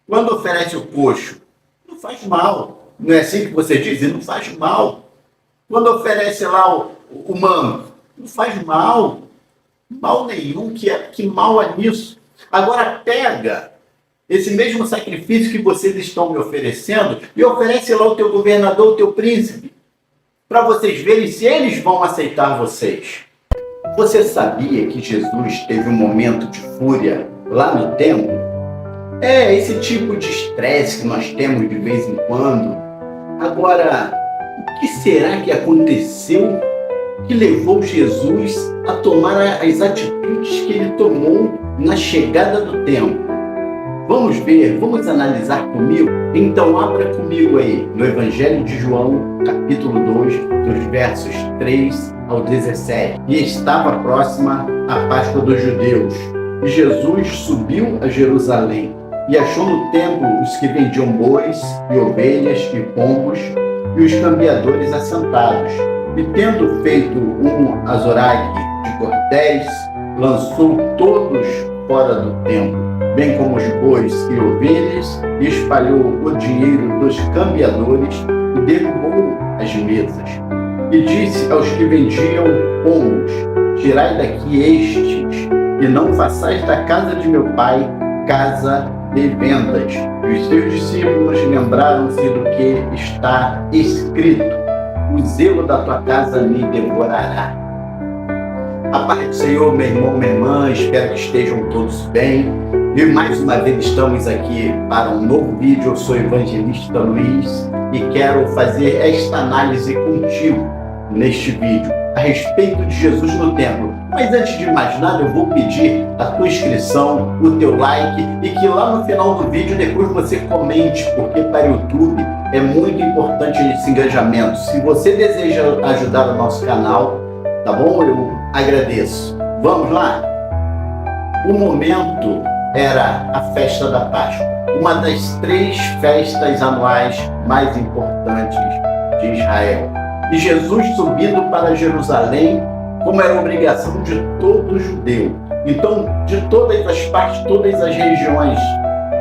Quando oferece o coxo, não faz mal. Não é assim que você diz? Não faz mal. Quando oferece lá o mango, não faz mal. Mal nenhum, que mal há nisso. Agora pega esse mesmo sacrifício que vocês estão me oferecendo e oferece lá o teu governador, o teu príncipe, para vocês verem se eles vão aceitar vocês. Você sabia que Jesus teve um momento de fúria lá no templo? É esse tipo de estresse que nós temos de vez em quando. Agora, o que será que aconteceu que levou Jesus a tomar as atitudes que ele tomou na chegada do templo? Vamos ver, vamos analisar comigo? Então abra comigo aí no Evangelho de João, capítulo 2, dos versos 3 ao 17. E estava próxima a Páscoa dos judeus. E Jesus subiu a Jerusalém e achou no templo os que vendiam bois e ovelhas e pombos e os cambiadores assentados. E tendo feito um azorague de cordéis, lançou todos fora do templo, bem como os bois e ovelhas, e espalhou o dinheiro dos cambiadores e derrubou as mesas. E disse aos que vendiam pombos: tirai daqui estes, e não façais da casa de meu pai casa de vendas. E os seus discípulos lembraram-se do que está escrito: o zelo da tua casa me devorará. A paz do Senhor, meu irmão, minha irmã, espero que estejam todos bem. E mais uma vez estamos aqui para um novo vídeo. Eu sou o evangelista Luiz e quero fazer esta análise contigo neste vídeo a respeito de Jesus no templo. Mas antes de mais nada, eu vou pedir a tua inscrição, o teu like e que lá no final do vídeo depois você comente, porque para o YouTube é muito importante esse engajamento. Se você deseja ajudar o nosso canal, tá bom? Eu agradeço. Vamos lá? O momento era a festa da Páscoa, uma das 3 festas anuais mais importantes de Israel. E Jesus subindo para Jerusalém, como era obrigação de todo judeu. Então, de todas as partes, todas as regiões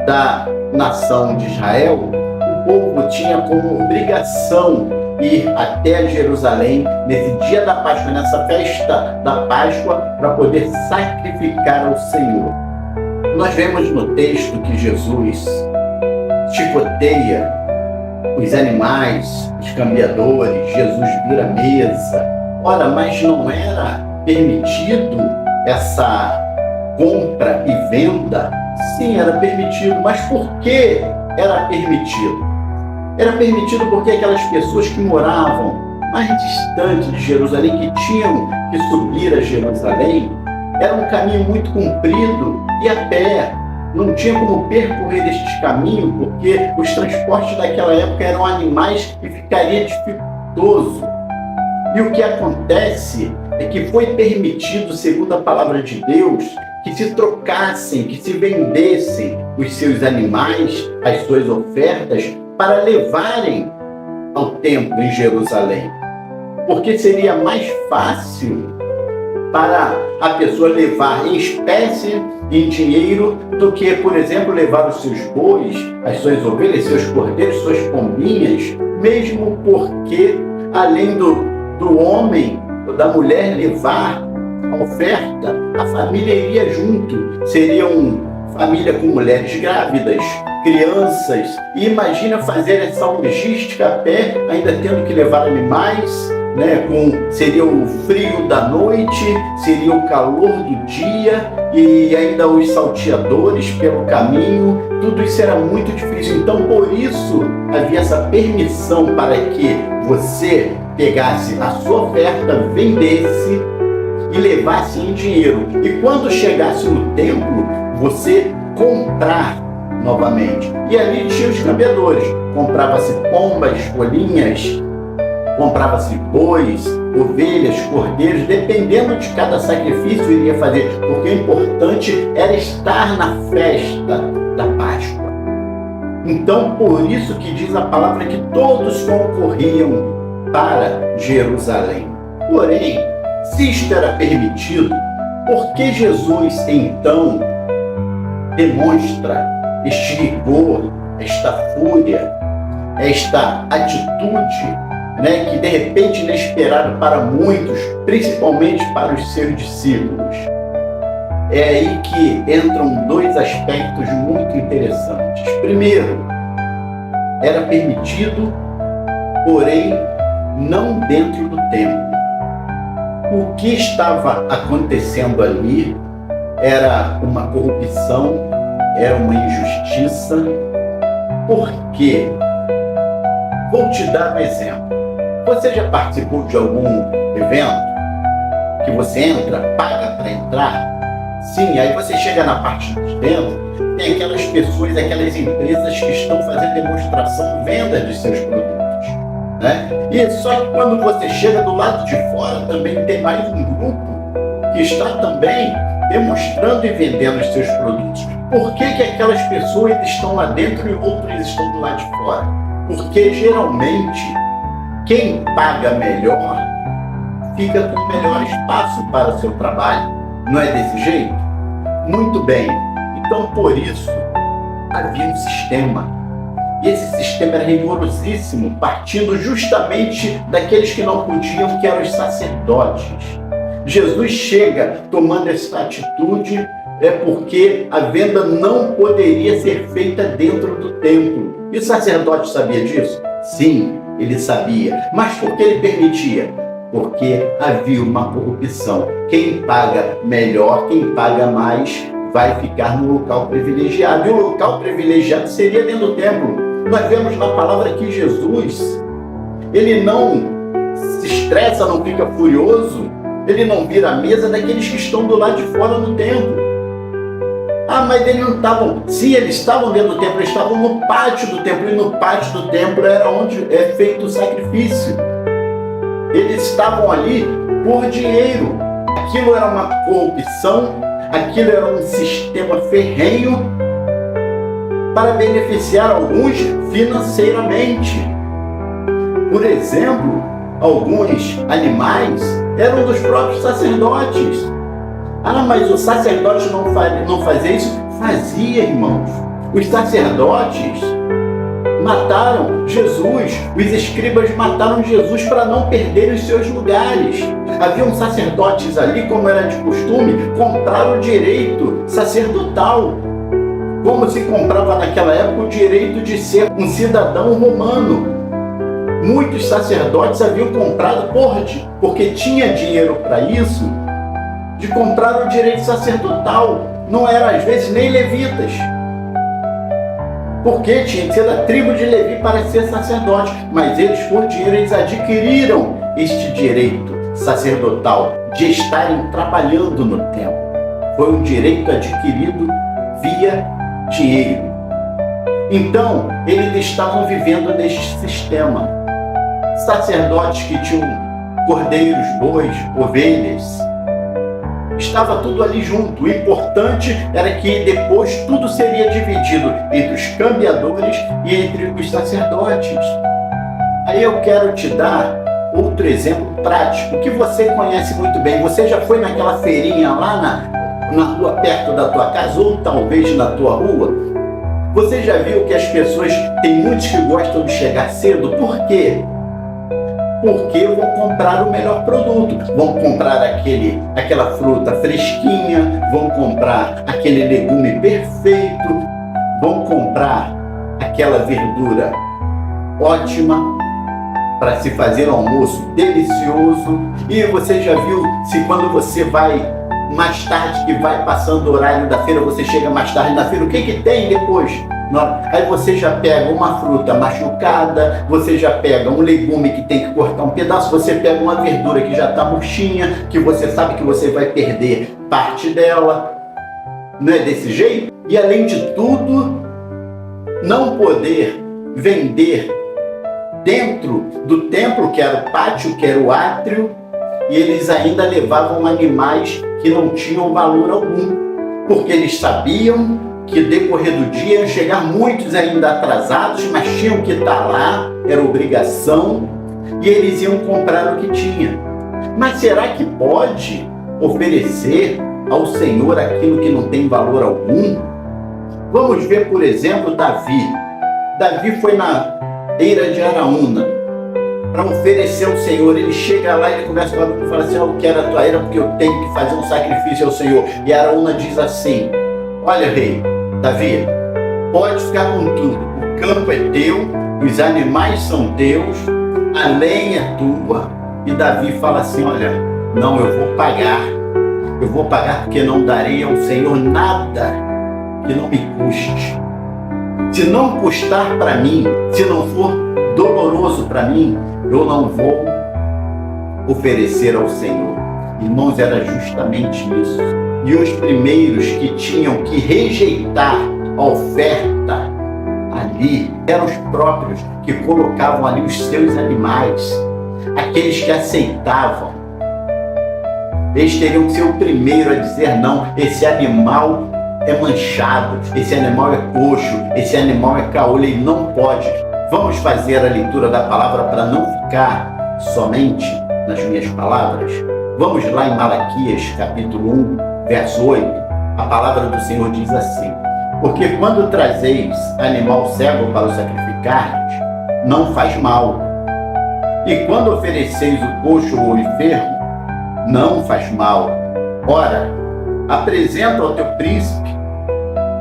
da nação de Israel, o povo tinha como obrigação ir até Jerusalém nesse dia da Páscoa, nessa festa da Páscoa, para poder sacrificar ao Senhor. Nós vemos no texto que Jesus chicoteia os animais, os cambiadores, Jesus vira a mesa. Ora, mas não era permitido essa compra e venda? Sim, era permitido. Mas por que era permitido? Era permitido porque aquelas pessoas que moravam mais distante de Jerusalém, que tinham que subir a Jerusalém, era um caminho muito comprido e a pé. Não tinha como percorrer estes caminhos, porque os transportes daquela época eram animais e ficaria dificultoso. E o que acontece é que foi permitido, segundo a palavra de Deus, que se trocassem, que se vendessem os seus animais, as suas ofertas, para levarem ao templo em Jerusalém. Porque seria mais fácil para a pessoa levar em espécie, em dinheiro, do que, por exemplo, levar os seus bois, as suas ovelhas, seus cordeiros, suas pombinhas, mesmo porque, além do homem ou da mulher levar a oferta, a família iria junto. Seriam família com mulheres grávidas, crianças, e imagina fazer essa logística a pé, ainda tendo que levar animais, né? Seria o frio da noite, seria o calor do dia e ainda os salteadores pelo caminho. Tudo isso era muito difícil. Então, por isso, havia essa permissão para que você pegasse a sua oferta, vendesse e levasse em dinheiro. E quando chegasse no templo, você comprar novamente. E ali tinha os cambiadores. Comprava-se pombas, rolinhas, comprava-se bois, ovelhas, cordeiros, dependendo de cada sacrifício iria fazer, porque o importante era estar na festa da Páscoa. Então, por isso que diz a palavra que todos concorriam para Jerusalém. Porém, se isto era permitido, por que Jesus então demonstra este rigor, esta fúria, esta atitude, né, que de repente inesperada para muitos, principalmente para os seus discípulos. É aí que entram dois aspectos muito interessantes. Primeiro, era permitido, porém não dentro do templo. O que estava acontecendo ali era uma corrupção, era uma injustiça. Por quê? Vou te dar um exemplo. Você já participou de algum evento que você entra, paga para entrar? Sim, aí você chega na parte de dentro, tem aquelas pessoas, aquelas empresas que estão fazendo demonstração, venda de seus produtos, né? E só que quando você chega do lado de fora, também tem mais um grupo que está também demonstrando e vendendo os seus produtos. Por que aquelas pessoas estão lá dentro e outras estão do lado de fora? Porque geralmente quem paga melhor fica com melhor espaço para o seu trabalho. Não é desse jeito? Muito bem. Então, por isso, havia um sistema. E esse sistema era rigorosíssimo, partindo justamente daqueles que não podiam, que eram os sacerdotes. Jesus chega tomando essa atitude porque a venda não poderia ser feita dentro do templo. E o sacerdote sabia disso? Sim, ele sabia. Mas por que ele permitia? Porque havia uma corrupção. Quem paga melhor, quem paga mais, vai ficar no local privilegiado. E o local privilegiado seria dentro do templo. Nós vemos na palavra que Jesus, ele não se estressa, não fica furioso, ele não vira a mesa daqueles que estão do lado de fora do templo. Ah, mas eles não estavam. Sim, eles estavam dentro do templo, eles estavam no pátio do templo, e no pátio do templo era onde é feito o sacrifício. Eles estavam ali por dinheiro. Aquilo era uma corrupção, aquilo era um sistema ferrenho para beneficiar alguns financeiramente. Por exemplo, alguns animais eram dos próprios sacerdotes. Ah, mas o sacerdote não fazia isso? Fazia, irmãos. Os sacerdotes mataram Jesus, os escribas mataram Jesus para não perderem os seus lugares. Haviam sacerdotes ali, como era de costume, comprar o direito sacerdotal. Como se comprava naquela época o direito de ser um cidadão romano. Muitos sacerdotes haviam comprado porque tinha dinheiro para isso, de comprar o direito sacerdotal. Não eram às vezes nem levitas, porque tinha que ser da tribo de Levi para ser sacerdote, mas eles por dinheiro eles adquiriram este direito sacerdotal de estarem trabalhando no templo. Foi um direito adquirido via dinheiro. Então eles estavam vivendo neste sistema. Sacerdotes que tinham cordeiros, bois, ovelhas, estava tudo ali junto. O importante era que depois tudo seria dividido entre os cambiadores e entre os sacerdotes. Aí eu quero te dar outro exemplo prático que você conhece muito bem. Você já foi naquela feirinha lá na rua perto da tua casa, ou talvez na tua rua? Você já viu que as pessoas, tem muitos que gostam de chegar cedo? Por quê? Porque vão comprar o melhor produto, vão comprar aquela fruta fresquinha, vão comprar aquele legume perfeito, vão comprar aquela verdura ótima para se fazer um almoço delicioso. E você já viu, se quando você vai mais tarde, que vai passando o horário da feira, você chega mais tarde na feira, o que tem depois? Aí você já pega uma fruta machucada, você já pega um legume que tem que cortar um pedaço, você pega uma verdura que já está murchinha, que você sabe que você vai perder parte dela. Não é desse jeito? E além de tudo, não poder vender dentro do templo, que era o pátio, que era o átrio, e eles ainda levavam animais que não tinham valor algum, porque eles sabiam que decorrer do dia iam chegar muitos ainda atrasados, mas tinham que estar lá, era obrigação, e eles iam comprar o que tinha. Mas será que pode oferecer ao Senhor aquilo que não tem valor algum? Vamos ver, por exemplo, Davi. Davi foi na eira de Araúna para oferecer ao Senhor. Ele chega lá e ele começa a falar e fala assim: eu quero a tua eira porque eu tenho que fazer um sacrifício ao Senhor. E Araúna diz assim: olha, rei Davi, pode ficar com tudo. O campo é teu, os animais são teus, a lenha é tua. E Davi fala assim: olha, não, eu vou pagar. Eu vou pagar porque não darei ao Senhor nada que não me custe. Se não custar para mim, se não for doloroso para mim, eu não vou oferecer ao Senhor. Irmãos, era justamente isso. E os primeiros que tinham que rejeitar a oferta ali eram os próprios que colocavam ali os seus animais, aqueles que aceitavam. Eles teriam que ser o primeiro a dizer: não, esse animal é manchado, esse animal é coxo, esse animal é caolho, ele não pode. Vamos fazer a leitura da palavra para não ficar somente nas minhas palavras. Vamos lá em Malaquias, capítulo 1, verso 8. A palavra do Senhor diz assim: porque quando trazeis animal cego para o sacrificardes, não faz mal. E quando ofereceis o coxo ou o enfermo, não faz mal. Ora, apresenta ao teu príncipe.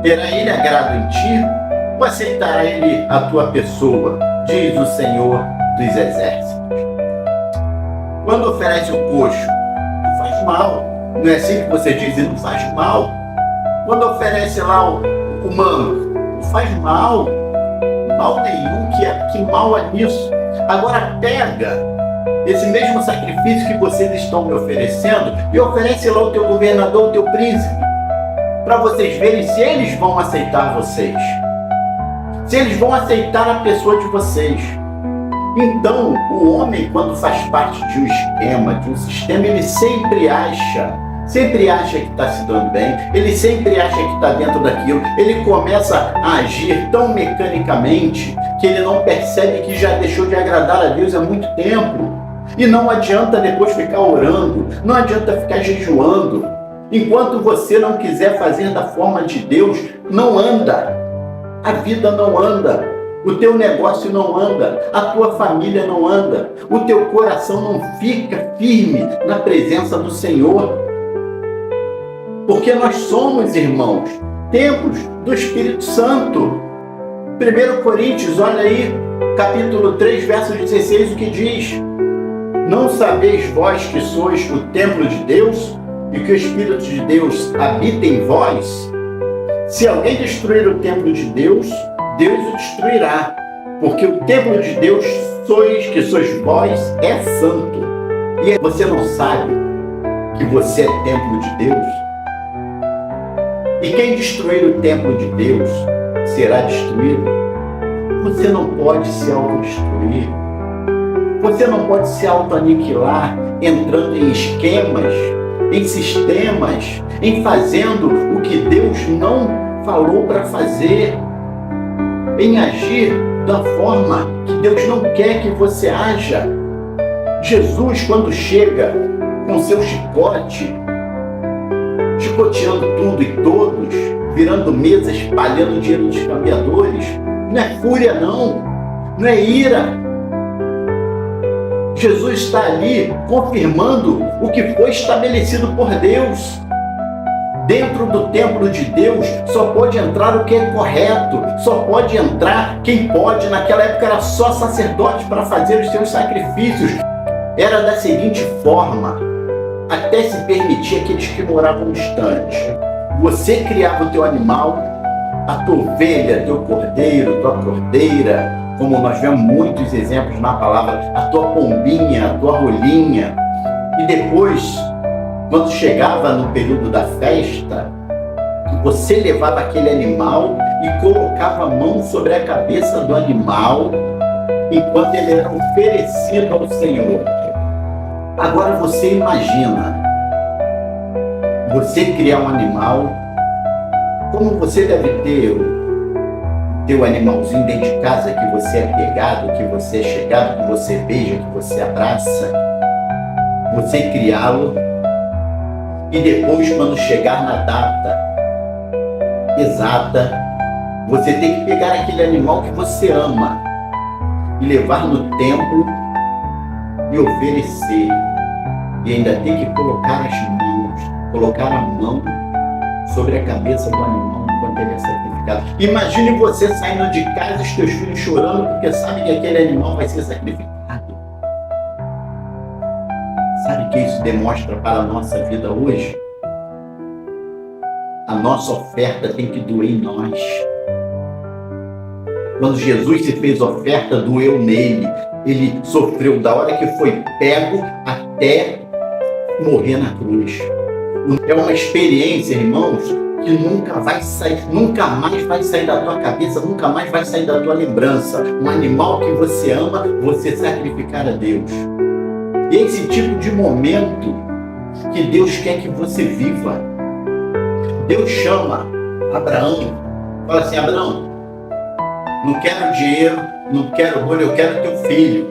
Terá ele agrado em ti, ou aceitará ele a tua pessoa? Diz o Senhor dos Exércitos. Quando oferece o coxo, não faz mal. Não é assim que você diz? Não faz mal. Quando oferece lá o mango, não faz mal. Mal nenhum, que mal é nisso. Agora pega esse mesmo sacrifício que vocês estão me oferecendo e oferece lá o teu governador, o teu príncipe, para vocês verem se eles vão aceitar vocês, se eles vão aceitar a pessoa de vocês. Então, o homem, quando faz parte de um esquema, de um sistema, ele sempre acha que está se dando bem, ele sempre acha que está dentro daquilo, ele começa a agir tão mecanicamente que ele não percebe que já deixou de agradar a Deus há muito tempo. E não adianta depois ficar orando, não adianta ficar jejuando. Enquanto você não quiser fazer da forma de Deus, não anda. A vida não anda. O teu negócio não anda. A tua família não anda. O teu coração não fica firme na presença do Senhor. Porque nós somos, irmãos, templos do Espírito Santo. 1 Coríntios, olha aí, capítulo 3, verso 16, o que diz: não sabeis vós que sois o templo de Deus e que o Espírito de Deus habita em vós? Se alguém destruir o templo de Deus, Deus o destruirá, porque o templo de Deus que sois vós, é santo. E você não sabe que você é templo de Deus? E quem destruir o templo de Deus será destruído. Você não pode se autodestruir. Você não pode se auto-aniquilar entrando em esquemas, em sistemas, em fazendo o que Deus não falou para fazer, em agir da forma que Deus não quer que você haja. Jesus, quando chega com seu chicote, chicoteando tudo e todos, virando mesa, espalhando dinheiro dos cambiadores, não é fúria não é ira. Jesus está ali confirmando o que foi estabelecido por Deus. Dentro do templo de Deus só pode entrar o que é correto, só pode entrar quem pode. Naquela época era só sacerdote para fazer os seus sacrifícios. Era da seguinte forma: até se permitir aqueles que moravam distante. Você criava o teu animal, a tua ovelha, teu cordeiro, tua cordeira, como nós vemos muitos exemplos na palavra, a tua pombinha, a tua rolinha. E depois, quando chegava no período da festa, você levava aquele animal e colocava a mão sobre a cabeça do animal enquanto ele era oferecido ao Senhor. Agora você imagina, você criar um animal, como você deve ter o teu animalzinho dentro de casa, que você é pegado, que você é chegado, que você beija, que você abraça, você criá-lo e depois, quando chegar na data exata, Você tem que pegar aquele animal que você ama e levar no templo e oferecer. E ainda tem que colocar a mão sobre a cabeça do animal enquanto ele é sacrificado. Imagine você saindo de casa e os teus filhos chorando porque sabe que aquele animal vai ser sacrificado. Sabe o que isso demonstra para a nossa vida hoje? A nossa oferta tem que doer em nós. Quando Jesus se fez oferta, doeu nele. Ele sofreu da hora que foi pego até morrer na cruz. É uma experiência, irmãos, que nunca mais vai sair da tua cabeça, nunca mais vai sair da tua lembrança. Um animal que você ama, você sacrificar a Deus. E é esse tipo de momento que Deus quer que você viva. Deus chama Abraão, fala assim: Abraão, não quero dinheiro, não quero ouro, eu quero teu filho.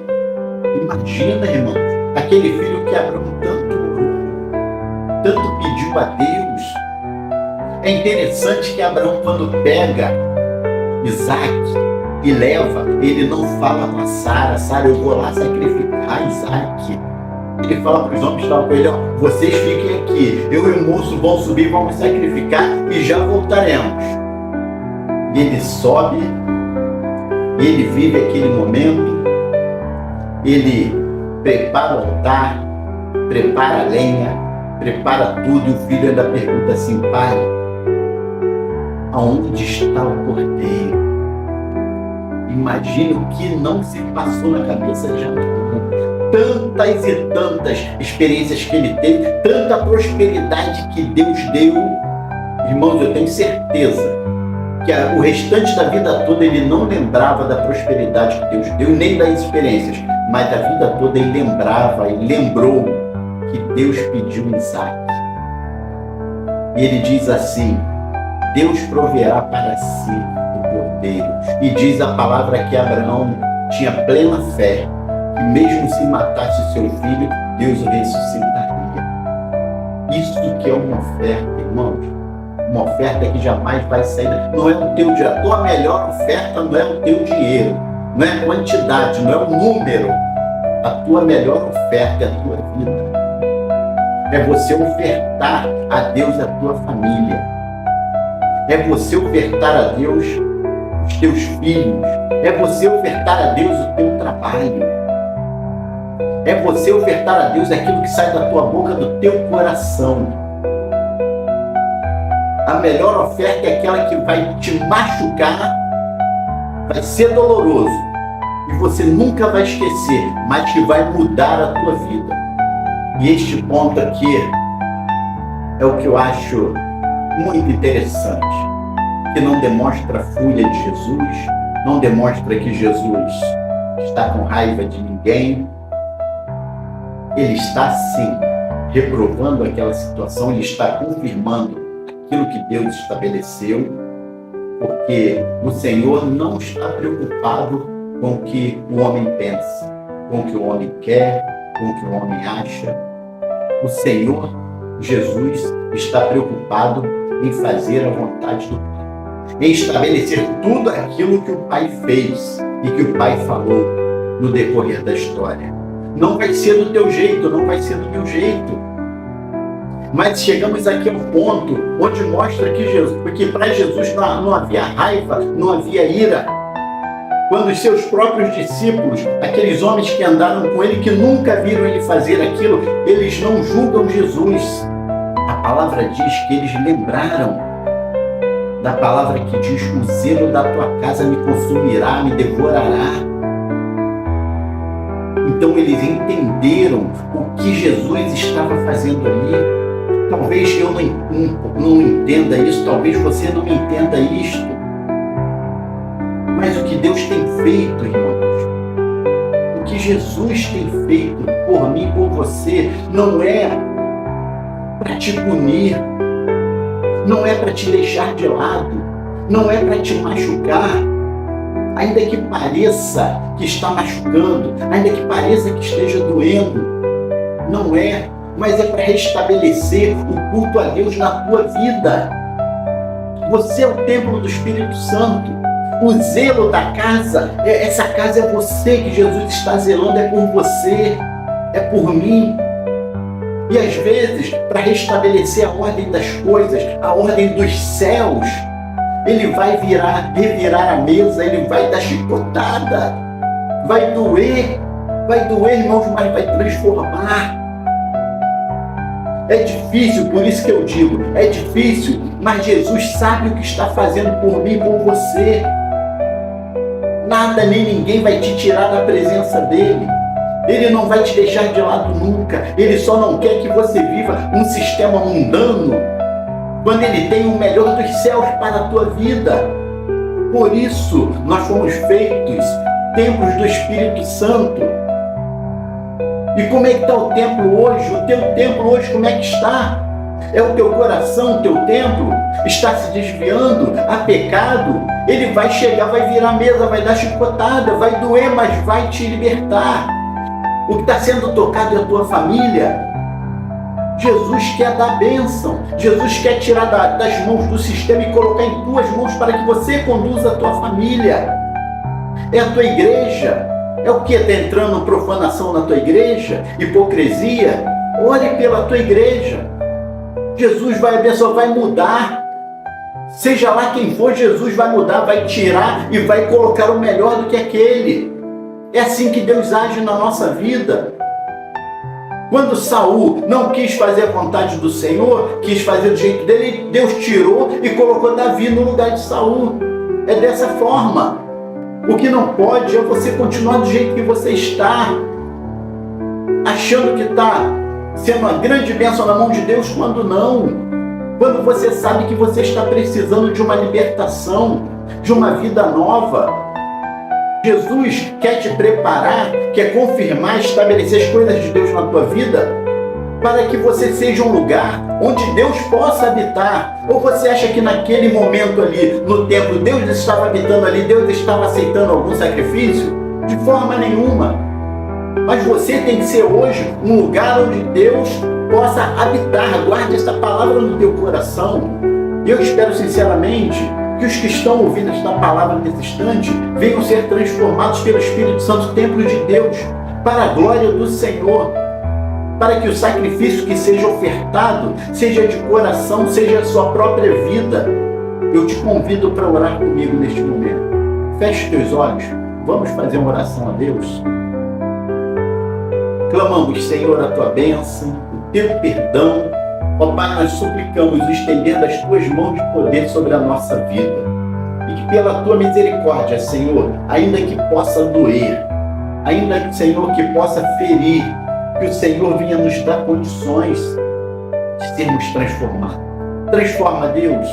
Imagina, irmão, aquele filho que Abraão tanto pediu a Deus. É interessante que Abraão, quando pega Isaac e leva, ele não fala com a Sara, eu vou lá sacrificar Isaac. Ele fala para os homens que estavam com ele: vocês fiquem aqui, eu e o moço vamos subir, vamos sacrificar e já voltaremos. E ele sobe, e ele vive aquele momento, ele prepara o altar, prepara a lenha, prepara tudo, e o filho ainda pergunta assim: pai, aonde está o cordeiro? Imagine o que não se passou na cabeça de Abraão. Tantas e tantas experiências que ele teve, tanta prosperidade que Deus deu. Irmãos, eu tenho certeza que o restante da vida toda ele não lembrava da prosperidade que Deus deu, nem das experiências, mas da vida toda ele lembrava e lembrou que Deus pediu Isaac. E ele diz assim: Deus proverá para si o cordeiro. E diz a palavra que Abraão tinha plena fé que mesmo se matasse o seu filho, Deus o ressuscitaria. Isso que é uma oferta, irmãos. Uma oferta que jamais vai sair. Não é o teu dinheiro. A tua melhor oferta não é o teu dinheiro. Não é a quantidade, não é o número. A tua melhor oferta é a tua vida. É você ofertar a Deus a tua família. É você ofertar a Deus os teus filhos. É você ofertar a Deus o teu trabalho. É você ofertar a Deus aquilo que sai da tua boca, do teu coração. A melhor oferta é aquela que vai te machucar, vai ser doloroso, e você nunca vai esquecer, mas que vai mudar a tua vida. E este ponto aqui é o que eu acho muito interessante, que não demonstra a fúria de Jesus, não demonstra que Jesus está com raiva de ninguém. Ele está, sim, reprovando aquela situação, ele está confirmando aquilo que Deus estabeleceu, porque o Senhor não está preocupado com o que o homem pensa, com o que o homem quer, com o que o homem acha. O Senhor, Jesus, está preocupado em fazer a vontade do Pai, em estabelecer tudo aquilo que o Pai fez e que o Pai falou no decorrer da história. Não vai ser do teu jeito, não vai ser do meu jeito. Mas chegamos aqui ao ponto onde mostra que Jesus, porque para Jesus não havia raiva, não havia ira. Quando os seus próprios discípulos, aqueles homens que andaram com ele, que nunca viram ele fazer aquilo, eles não julgam Jesus. A palavra diz que eles lembraram da palavra que diz: o zelo da tua casa me consumirá, me devorará. Então eles entenderam o que Jesus estava fazendo ali. Talvez eu não entenda isso, talvez você não entenda isto. Mas o que Deus tem feito, irmãos, o que Jesus tem feito por mim, por você, não é para te punir, não é para te deixar de lado, não é para te machucar. Ainda que pareça que está machucando, ainda que pareça que esteja doendo, não é, mas é para restabelecer o culto a Deus na tua vida. Você é o templo do Espírito Santo. O zelo da casa, essa casa é você que Jesus está zelando, é por você, é por mim. E às vezes, para restabelecer a ordem das coisas, a ordem dos céus, ele vai revirar a mesa, ele vai dar chicotada, vai doer, irmãos, mas vai transformar. É difícil, por isso que eu digo, é difícil, mas Jesus sabe o que está fazendo por mim e por você. Nada nem ninguém vai te tirar da presença dele. Ele não vai te deixar de lado nunca. Ele só não quer que você viva um sistema mundano, quando ele tem o melhor dos céus para a tua vida. Por isso, nós fomos feitos templos do Espírito Santo. E como é que está o templo hoje? O teu templo hoje, como é que está? É o teu coração, o teu templo? Está se desviando a pecado? Ele vai chegar, vai virar a mesa, vai dar chicotada, vai doer, mas vai te libertar. O que está sendo tocado é a tua família. Jesus quer dar bênção. Jesus quer tirar das mãos do sistema e colocar em tuas mãos para que você conduza a tua família. É a tua igreja. É o que? Está entrando profanação na tua igreja? Hipocrisia? Ore pela tua igreja. Jesus vai abençoar, vai mudar. Seja lá quem for, Jesus vai mudar, vai tirar e vai colocar o melhor do que aquele. É assim que Deus age na nossa vida. Quando Saul não quis fazer a vontade do Senhor, quis fazer do jeito dele, Deus tirou e colocou Davi no lugar de Saul. É dessa forma. O que não pode é você continuar do jeito que você está, achando que está sendo uma grande bênção na mão de Deus, quando não. Quando você sabe que você está precisando de uma libertação, de uma vida nova. Jesus quer te preparar, quer confirmar, estabelecer as coisas de Deus na tua vida, para que você seja um lugar onde Deus possa habitar. Ou você acha que naquele momento ali, no templo, Deus estava habitando ali, Deus estava aceitando algum sacrifício? De forma nenhuma. Mas você tem que ser hoje um lugar onde Deus possa habitar. Guarde essa palavra no teu coração. E eu espero sinceramente que os que estão ouvindo esta palavra nesse instante venham ser transformados pelo Espírito Santo, templo de Deus, para a glória do Senhor, para que o sacrifício que seja ofertado seja de coração, seja a sua própria vida. Eu te convido para orar comigo neste momento. Feche teus olhos, vamos fazer uma oração a Deus. Clamamos, Senhor, a tua bênção, o teu perdão. Ó Pai, nós suplicamos o estender das tuas mãos de poder sobre a nossa vida. E que pela tua misericórdia, Senhor, ainda que possa doer, ainda, Senhor, que possa ferir, que o Senhor venha nos dar condições de sermos transformados. Transforma, Deus.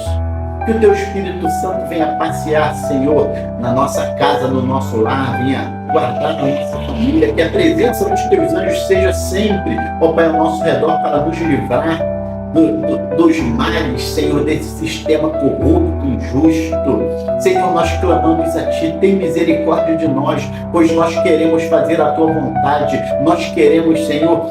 Que o teu Espírito Santo venha passear, Senhor, na nossa casa, no nosso lar, venha guardar a nossa família, que a presença dos teus anjos seja sempre, ó Pai, ao nosso redor, para nos livrar dos males, Senhor, desse sistema corrupto, injusto. Senhor, nós clamamos a Ti, tem misericórdia de nós, pois nós queremos fazer a Tua vontade, nós queremos, Senhor,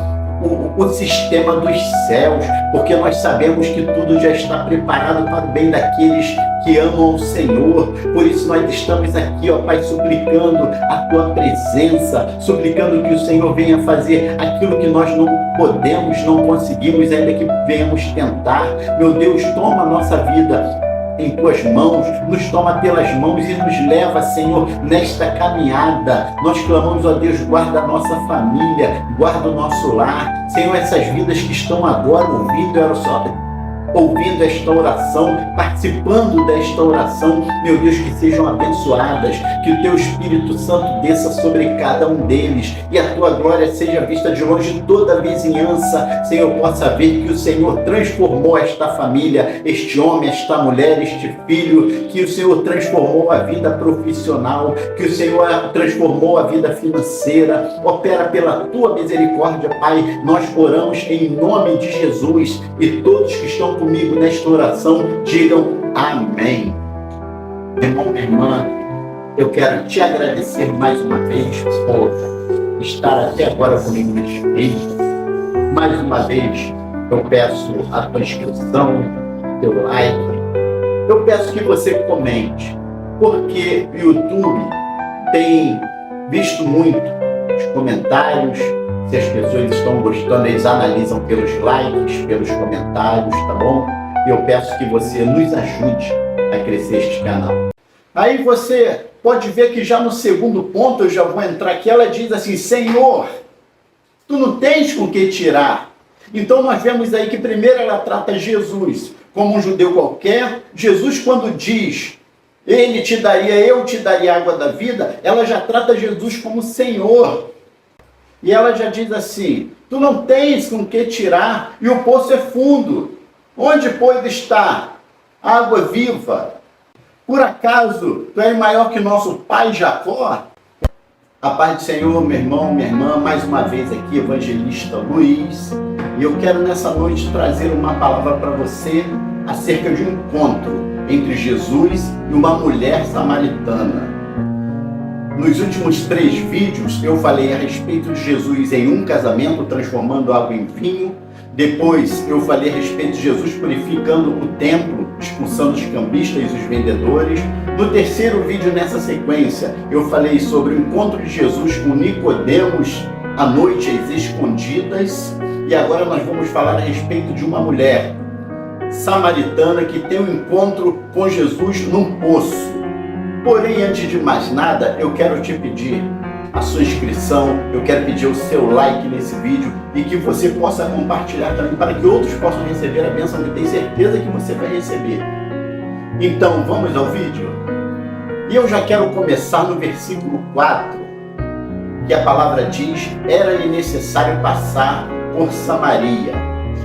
o sistema dos céus, porque nós sabemos que tudo já está preparado para o bem daqueles que amam o Senhor. Por isso nós estamos aqui, ó Pai, suplicando a Tua presença, suplicando que o Senhor venha fazer aquilo que nós não podemos, não conseguimos, ainda que venhamos tentar. Meu Deus, toma a nossa vida em tuas mãos, nos toma pelas mãos e nos leva, Senhor, nesta caminhada. Nós clamamos, ó Deus, guarda a nossa família, guarda o nosso lar. Senhor, essas vidas que estão agora ouvindo esta oração, participando desta oração, meu Deus, que sejam abençoadas, que o teu Espírito Santo desça sobre cada um deles e a tua glória seja vista de longe, toda a vizinhança, Senhor, possa ver que o Senhor transformou esta família, este homem, esta mulher, este filho, que o Senhor transformou a vida profissional, que o Senhor transformou a vida financeira. Opera pela tua misericórdia, Pai. Nós oramos em nome de Jesus e todos que estão comigo nesta oração digam amém. Irmão, minha irmã, eu quero te agradecer mais uma vez por estar até agora comigo neste vídeo. Mais uma vez eu peço a tua inscrição, teu like. eu peço que você comente, porque o YouTube tem visto muito os comentários, se as pessoas estão gostando, eles analisam pelos likes, pelos comentários, tá bom? E eu peço que você nos ajude a crescer este canal. Aí você pode ver que já no segundo ponto, eu já vou entrar aqui, ela diz assim: Senhor, tu não tens com que tirar. Então nós vemos aí que primeiro ela trata Jesus como um judeu qualquer. Jesus, quando diz, eu te daria a água da vida, ela já trata Jesus como Senhor. E ela já diz assim: tu não tens com que tirar, e o poço é fundo. Onde, pois, está a água viva? Por acaso tu és maior que nosso pai Jacó? A paz do Senhor, meu irmão, minha irmã, mais uma vez aqui, evangelista Luiz. E eu quero nessa noite trazer uma palavra para você acerca de um encontro entre Jesus e uma mulher samaritana. Nos últimos 3 vídeos eu falei a respeito de Jesus em um casamento, transformando água em vinho. Depois eu falei a respeito de Jesus purificando o templo, expulsando os cambistas e os vendedores. No terceiro vídeo nessa sequência eu falei sobre o encontro de Jesus com Nicodemos à noite às escondidas. E agora nós vamos falar a respeito de uma mulher samaritana que tem um encontro com Jesus num poço. Porém, antes de mais nada, eu quero te pedir a sua inscrição, eu quero pedir o seu like nesse vídeo e que você possa compartilhar também para que outros possam receber a bênção que eu tenho certeza que você vai receber. Então, vamos ao vídeo? E eu já quero começar no versículo 4, que a palavra diz: era-lhe necessário passar por Samaria.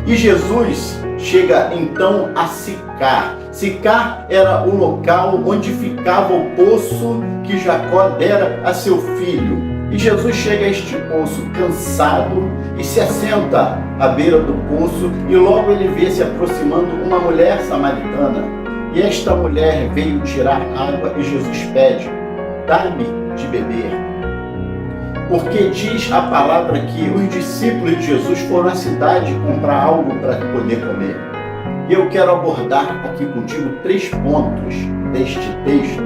E Jesus chega então a Sicar. Sicar era o local onde ficava o poço que Jacó dera a seu filho. E Jesus chega a este poço cansado e se assenta à beira do poço, e logo ele vê se aproximando uma mulher samaritana. E esta mulher veio tirar água e Jesus pede: dá-me de beber. Porque diz a palavra que os discípulos de Jesus foram à cidade comprar algo para poder comer. E eu quero abordar aqui contigo 3 pontos deste texto.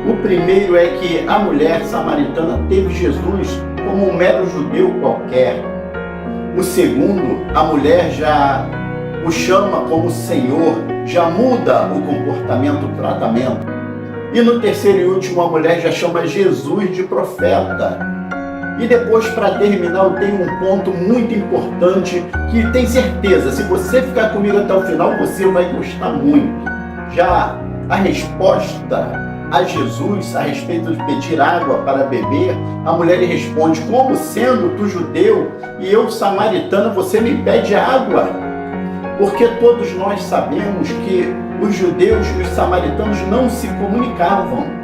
O primeiro é que a mulher samaritana teve Jesus como um mero judeu qualquer. O segundo, a mulher já o chama como Senhor, já muda o comportamento, o tratamento. E no terceiro e último, a mulher já chama Jesus de profeta. E depois, para terminar, eu tenho um ponto muito importante que tenho certeza, se você ficar comigo até o final, você vai gostar muito. Já a resposta a Jesus a respeito de pedir água para beber, a mulher lhe responde: como sendo tu judeu e eu samaritana, você me pede água? Porque todos nós sabemos que os judeus e os samaritanos não se comunicavam.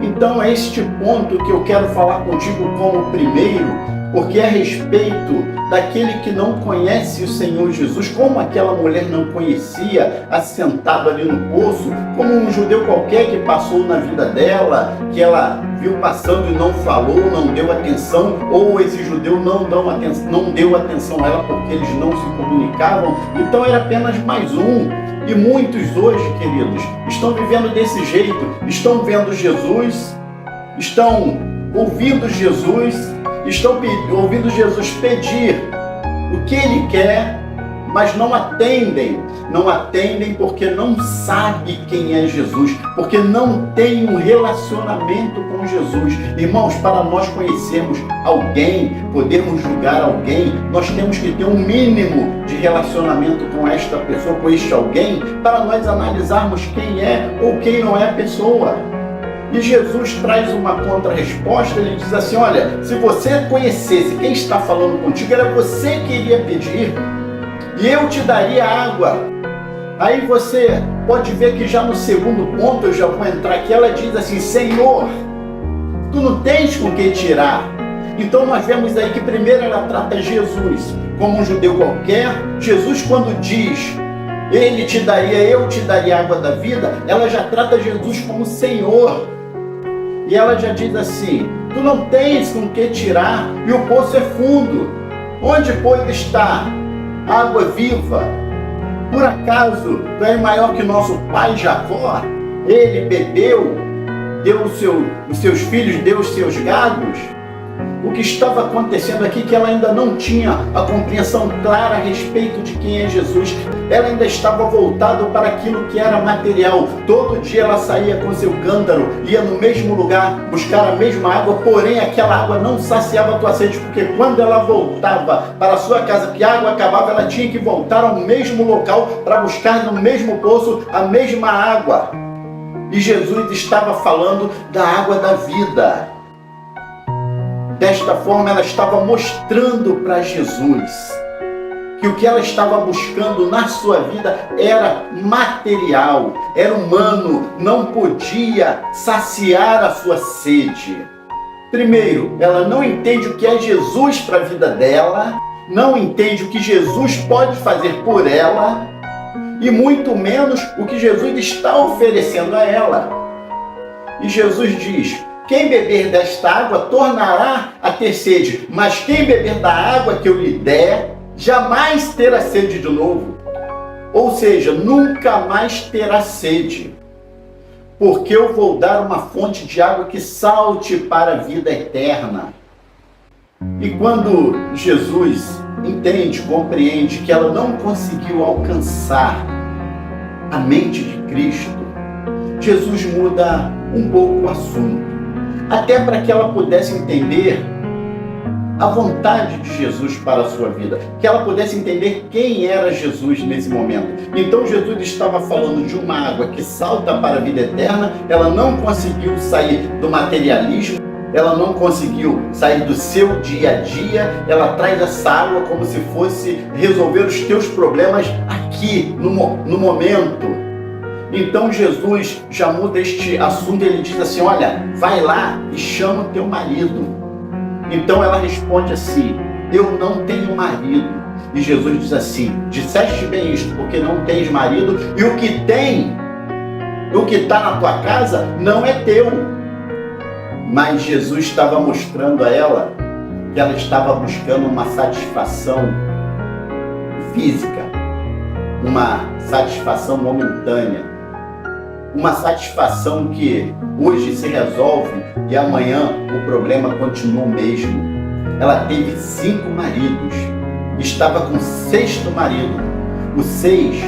Então é este ponto que eu quero falar contigo como primeiro, porque é a respeito daquele que não conhece o Senhor Jesus, como aquela mulher não conhecia, assentado ali no poço, como um judeu qualquer que passou na vida dela, que ela viu passando e não falou, não deu atenção, ou esse judeu não deu atenção a ela porque eles não se comunicavam. Então era apenas mais um. E muitos hoje, queridos, estão vivendo desse jeito, estão vendo Jesus, estão ouvindo Jesus, estão ouvindo Jesus pedir o que Ele quer, mas não atendem porque não sabe quem é Jesus, porque não tem um relacionamento com Jesus. Irmãos, para nós conhecermos alguém, podermos julgar alguém, nós temos que ter um mínimo de relacionamento com esta pessoa, com este alguém, para nós analisarmos quem é ou quem não é a pessoa. E Jesus traz uma contra-resposta, ele diz assim: olha, se você conhecesse quem está falando contigo, era você que iria pedir, e eu te daria água. Aí você pode ver que já no segundo ponto, eu já vou entrar aqui, ela diz assim: Senhor, tu não tens com que tirar. Então nós vemos aí que primeiro ela trata Jesus como um judeu qualquer. Jesus, quando diz, eu te daria a água da vida, ela já trata Jesus como Senhor. E ela já diz assim: tu não tens com que tirar, e o poço é fundo. Onde, pois, está a água viva? Por acaso tu és maior que nosso pai Jacó? Ele bebeu, deu os seus filhos, deu os seus gados. O que estava acontecendo aqui é que ela ainda não tinha a compreensão clara a respeito de quem é Jesus. Ela ainda estava voltada para aquilo que era material. Todo dia ela saía com seu cântaro, ia no mesmo lugar buscar a mesma água, porém aquela água não saciava a tua sede, porque quando ela voltava para a sua casa, que a água acabava, ela tinha que voltar ao mesmo local para buscar no mesmo poço a mesma água. E Jesus estava falando da água da vida. Desta forma, ela estava mostrando para Jesus que o que ela estava buscando na sua vida era material, era humano, não podia saciar a sua sede. Primeiro, ela não entende o que é Jesus para a vida dela, não entende o que Jesus pode fazer por ela, e muito menos o que Jesus está oferecendo a ela. E Jesus diz: quem beber desta água tornará a ter sede, mas quem beber da água que eu lhe der, jamais terá sede de novo. Ou seja, nunca mais terá sede, porque eu vou dar uma fonte de água que salte para a vida eterna. E quando Jesus entende, compreende que ela não conseguiu alcançar a mente de Cristo, Jesus muda um pouco o assunto, até para que ela pudesse entender a vontade de Jesus para a sua vida, que ela pudesse entender quem era Jesus nesse momento. Então Jesus estava falando de uma água que salta para a vida eterna. Ela não conseguiu sair do materialismo, ela não conseguiu sair do seu dia a dia. Ela traz essa água como se fosse resolver os teus problemas aqui, no momento. Então Jesus já muda este assunto, ele diz assim: olha, vai lá e chama o teu marido. Então ela responde assim: eu não tenho marido. E Jesus diz assim: disseste bem isto, porque não tens marido, e o que tem, o que está na tua casa, não é teu. Mas Jesus estava mostrando a ela que ela estava buscando uma satisfação física, uma satisfação momentânea, uma satisfação que hoje se resolve e amanhã o problema continua o mesmo. Ela teve 5 maridos, estava com o 6º marido. O 6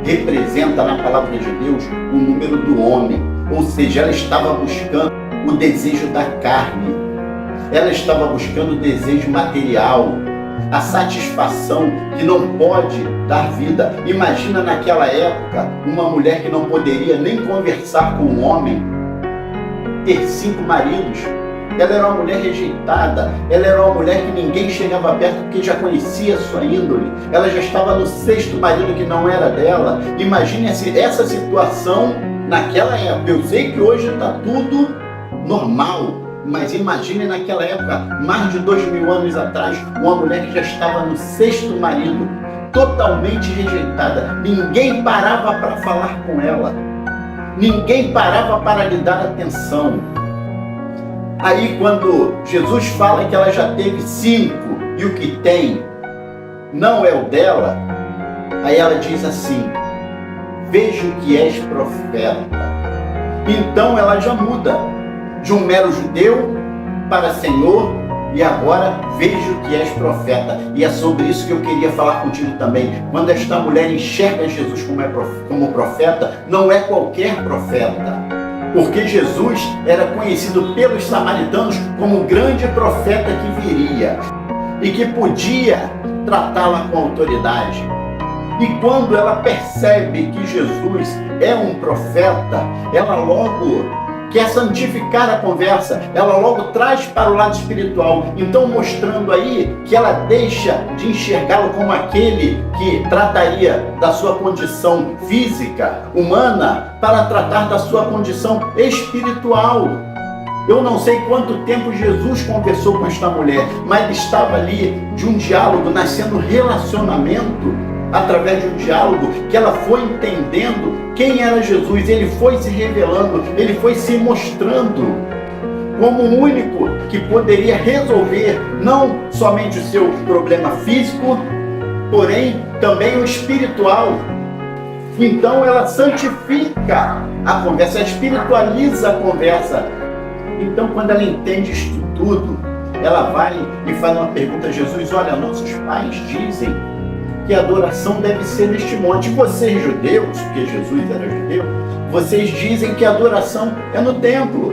representa na palavra de Deus o número do homem, ou seja, ela estava buscando o desejo da carne, ela estava buscando o desejo material, a satisfação que não pode dar vida. Imagina naquela época uma mulher que não poderia nem conversar com um homem, ter 5 maridos. Ela era uma mulher rejeitada, ela era uma mulher que ninguém chegava perto porque já conhecia a sua índole. Ela já estava no 6º marido que não era dela. Imagine essa situação naquela época. Eu sei que hoje está tudo normal, mas imagine naquela época, mais de 2000 anos atrás, uma mulher que já estava no 6º marido, totalmente rejeitada. Ninguém parava para falar com ela, ninguém parava para lhe dar atenção. Aí quando Jesus fala que ela já teve 5 e o que tem não é o dela, aí ela diz assim: vejo que és profeta. Então ela já muda de um mero judeu para Senhor, e agora vejo que és profeta. E é sobre isso que eu queria falar contigo também. Quando esta mulher enxerga Jesus como profeta, não é qualquer profeta, porque Jesus era conhecido pelos samaritanos como o grande profeta que viria e que podia tratá-la com autoridade. E quando ela percebe que Jesus é um profeta, ela logo quer santificar a conversa, ela logo traz para o lado espiritual, então mostrando aí que ela deixa de enxergá-lo como aquele que trataria da sua condição física, humana, para tratar da sua condição espiritual. Eu não sei quanto tempo Jesus conversou com esta mulher, mas estava ali de um diálogo, nascendo relacionamento, através de um diálogo que ela foi entendendo quem era Jesus. Ele foi se revelando, ele foi se mostrando como o único que poderia resolver não somente o seu problema físico, porém também o espiritual. Então ela santifica a conversa, espiritualiza a conversa. Então quando ela entende isso tudo, ela vai e faz uma pergunta a Jesus: olha, nossos pais dizem que a adoração deve ser neste monte. Vocês judeus, porque Jesus era judeu, vocês dizem que a adoração é no templo,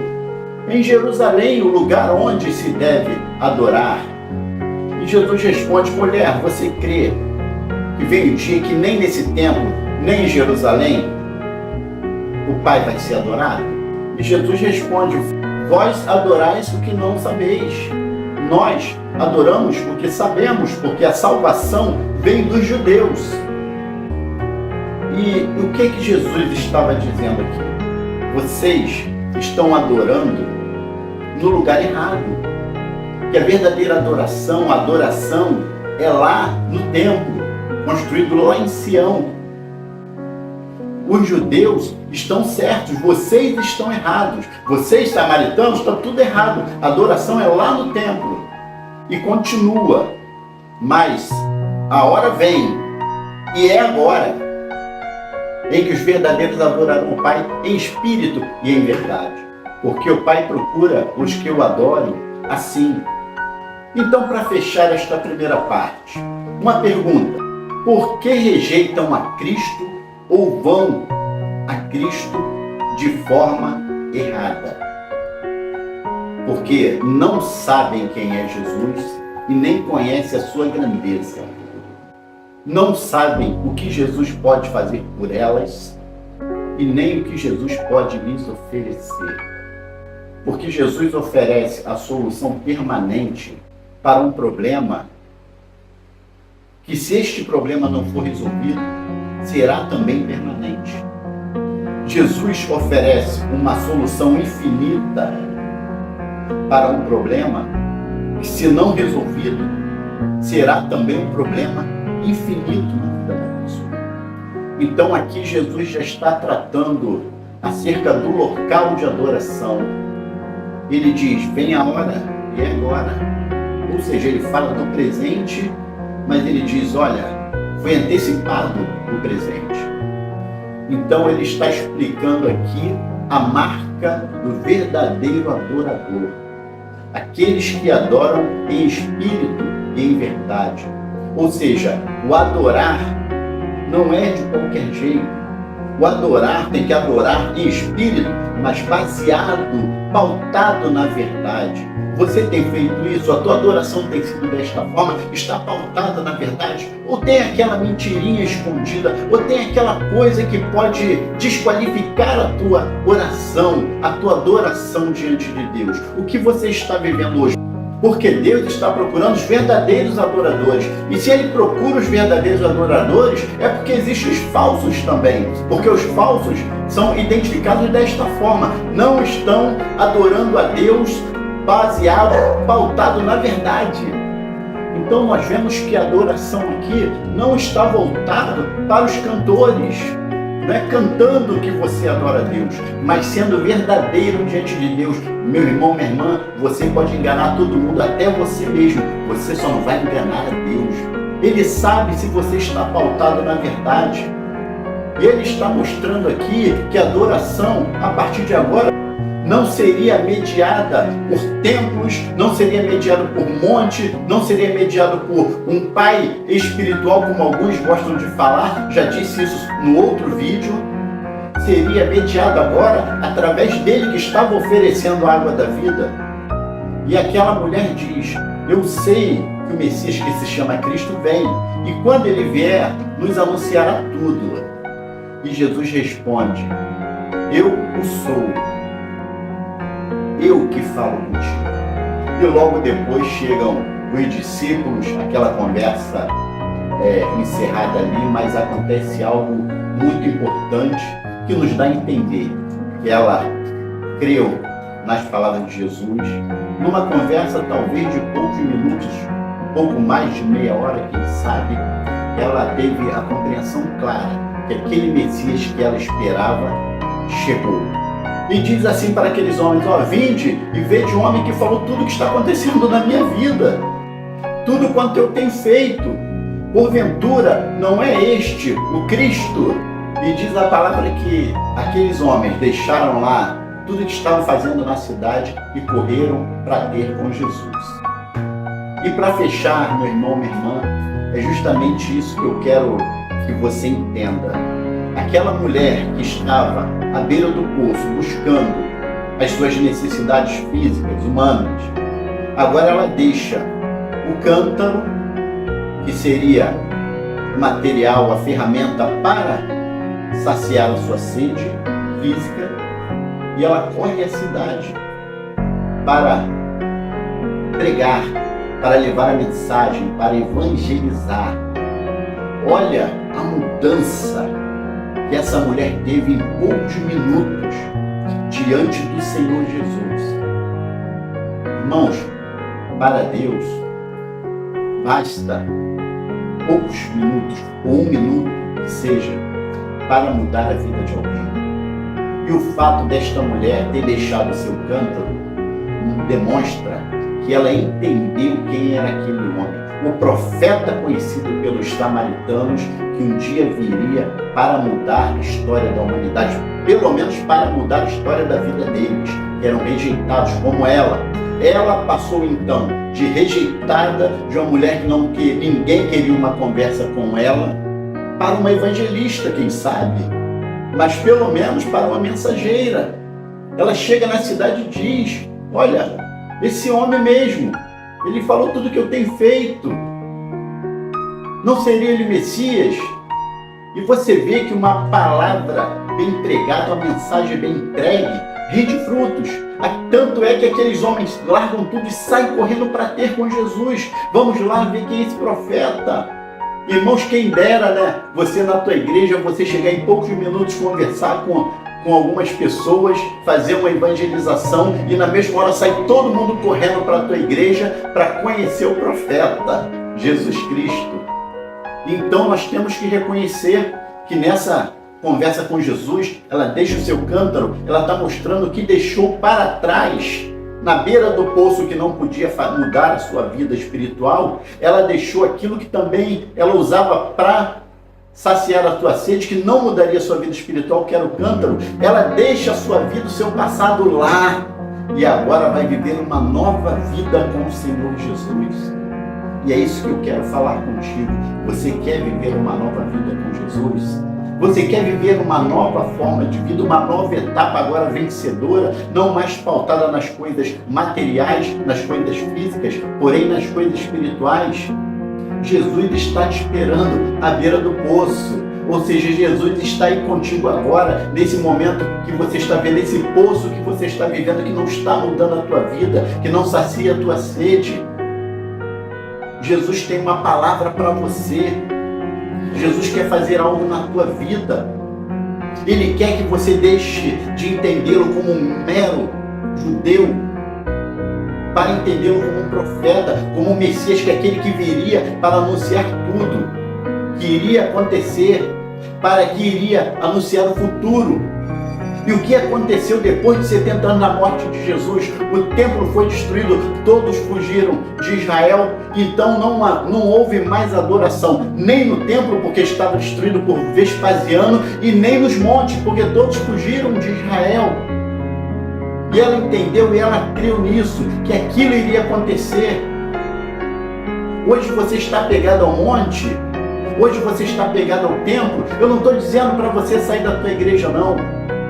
em Jerusalém, o lugar onde se deve adorar. E Jesus responde: mulher, você crê que vem um dia que nem nesse templo, nem em Jerusalém, o Pai vai ser adorado? E Jesus responde: vós adorais o que não sabeis. Nós adoramos porque sabemos, porque a salvação vem dos judeus. E o que Jesus estava dizendo aqui? Vocês estão adorando no lugar errado. Que a verdadeira adoração, a adoração é lá no templo, construído lá em Sião. Os judeus estão certos, vocês estão errados. Vocês, samaritanos, estão tudo errado. A adoração é lá no templo. E continua. Mas a hora vem, e é agora, em que os verdadeiros adorarão o Pai em espírito e em verdade. Porque o Pai procura os que o adorem assim. Então, para fechar esta primeira parte, uma pergunta: por que rejeitam a Cristo ou vão a Cristo de forma errada? Porque não sabem quem é Jesus e nem conhecem a sua grandeza. Não sabem o que Jesus pode fazer por elas e nem o que Jesus pode lhes oferecer. Porque Jesus oferece a solução permanente para um problema que, se este problema não for resolvido, será também permanente. Jesus oferece uma solução infinita para um problema que, se não resolvido, será também um problema infinito na vida da pessoa. Então aqui Jesus já está tratando acerca do local de adoração. Ele diz: vem a hora e é agora. Ou seja, ele fala do presente, mas ele diz: olha, foi antecipado o presente. Então ele está explicando aqui a marca do verdadeiro adorador. Aqueles que adoram em espírito e em verdade. Ou seja, o adorar não é de qualquer jeito. O adorar tem que adorar em espírito, mas baseado, pautado na verdade. Você tem feito isso? A tua adoração tem sido desta forma? Está pautada na verdade? Ou tem aquela mentirinha escondida? Ou tem aquela coisa que pode desqualificar a tua oração, a tua adoração diante de Deus? O que você está vivendo hoje? Porque Deus está procurando os verdadeiros adoradores. E se Ele procura os verdadeiros adoradores, é porque existem os falsos também. Porque os falsos são identificados desta forma. Não estão adorando a Deus baseado, pautado na verdade. Então nós vemos que a adoração aqui não está voltada para os cantores. Não é cantando que você adora a Deus, mas sendo verdadeiro diante de Deus. Meu irmão, minha irmã, você pode enganar todo mundo, até você mesmo. Você só não vai enganar a Deus. Ele sabe se você está pautado na verdade. E Ele está mostrando aqui que a adoração, a partir de agora, não seria mediada por templos, não seria mediada por monte, não seria mediada por um pai espiritual, como alguns gostam de falar. Já disse isso no outro vídeo. Seria mediada agora através dele, que estava oferecendo a água da vida. E aquela mulher diz: eu sei que o Messias, que se chama Cristo, vem, e quando ele vier, nos anunciará tudo. E Jesus responde: eu o sou, eu que falo contigo. E logo depois chegam os discípulos, aquela conversa encerrada ali, mas acontece algo muito importante que nos dá a entender que ela creu nas palavras de Jesus. Numa conversa talvez de poucos minutos, pouco mais de meia hora, quem sabe, ela teve a compreensão clara que aquele Messias que ela esperava chegou. E diz assim para aqueles homens: vinde e vede um homem que falou tudo o que está acontecendo na minha vida, tudo quanto eu tenho feito. Porventura, não é este o Cristo? E diz a palavra que aqueles homens deixaram lá tudo que estavam fazendo na cidade e correram para ter com Jesus. E para fechar, meu irmão, minha irmã, é justamente isso que eu quero que você entenda. Aquela mulher que estava à beira do poço buscando as suas necessidades físicas, humanas, agora ela deixa o cântaro, que seria o material, a ferramenta para saciar a sua sede física, e ela corre à cidade para pregar, para levar a mensagem, para evangelizar. Olha a mudança que essa mulher teve em poucos minutos diante do Senhor Jesus. Irmãos, para Deus basta poucos minutos, ou 1 minuto que seja, para mudar a vida de alguém. E o fato desta mulher ter deixado seu cântaro demonstra que ela entendeu quem era aquele homem, o profeta conhecido pelos samaritanos, que um dia viria para mudar a história da humanidade, pelo menos para mudar a história da vida deles, que eram rejeitados como ela. Ela passou então de rejeitada, de uma mulher que ninguém queria uma conversa com ela, para uma evangelista, quem sabe, mas pelo menos para uma mensageira. Ela chega na cidade e diz: olha, esse homem mesmo, ele falou tudo que eu tenho feito. Não seria ele Messias? E você vê que uma palavra bem pregada, uma mensagem bem entregue, rende frutos. Tanto é que aqueles homens largam tudo e saem correndo para ter com Jesus. Vamos lá ver quem é esse profeta. Irmãos, quem dera, né? Você na tua igreja, você chegar em poucos minutos, conversar com algumas pessoas, fazer uma evangelização e na mesma hora sair todo mundo correndo para a tua igreja para conhecer o profeta, Jesus Cristo. Então nós temos que reconhecer que nessa conversa com Jesus, ela deixa o seu cântaro, ela está mostrando o que deixou para trás, na beira do poço, que não podia mudar a sua vida espiritual. Ela deixou aquilo que também ela usava para saciar a sua sede, que não mudaria a sua vida espiritual, que era o cântaro. Ela deixa a sua vida, o seu passado lá, e agora vai viver uma nova vida com o Senhor Jesus. E é isso que eu quero falar contigo. Você quer viver uma nova vida com Jesus? Você quer viver uma nova forma de vida, uma nova etapa agora vencedora, não mais pautada nas coisas materiais, nas coisas físicas, porém nas coisas espirituais? Jesus está te esperando à beira do poço. Ou seja, Jesus está aí contigo agora, nesse momento que você está vendo, esse poço que você está vivendo, que não está mudando a tua vida, que não sacia a tua sede. Jesus tem uma palavra para você. Jesus quer fazer algo na tua vida. Ele quer que você deixe de entendê-lo como um mero judeu, para entendê-lo como um profeta, como um Messias, que é aquele que viria para anunciar tudo que iria acontecer, para que iria anunciar o futuro. E o que aconteceu depois de 70 anos da morte de Jesus? O templo foi destruído, todos fugiram de Israel, então não houve mais adoração, nem no templo, porque estava destruído por Vespasiano, e nem nos montes, porque todos fugiram de Israel. E ela entendeu e ela creu nisso, que aquilo iria acontecer. Hoje você está pegado ao monte, hoje você está pegado ao templo. Eu não estou dizendo para você sair da tua igreja, não.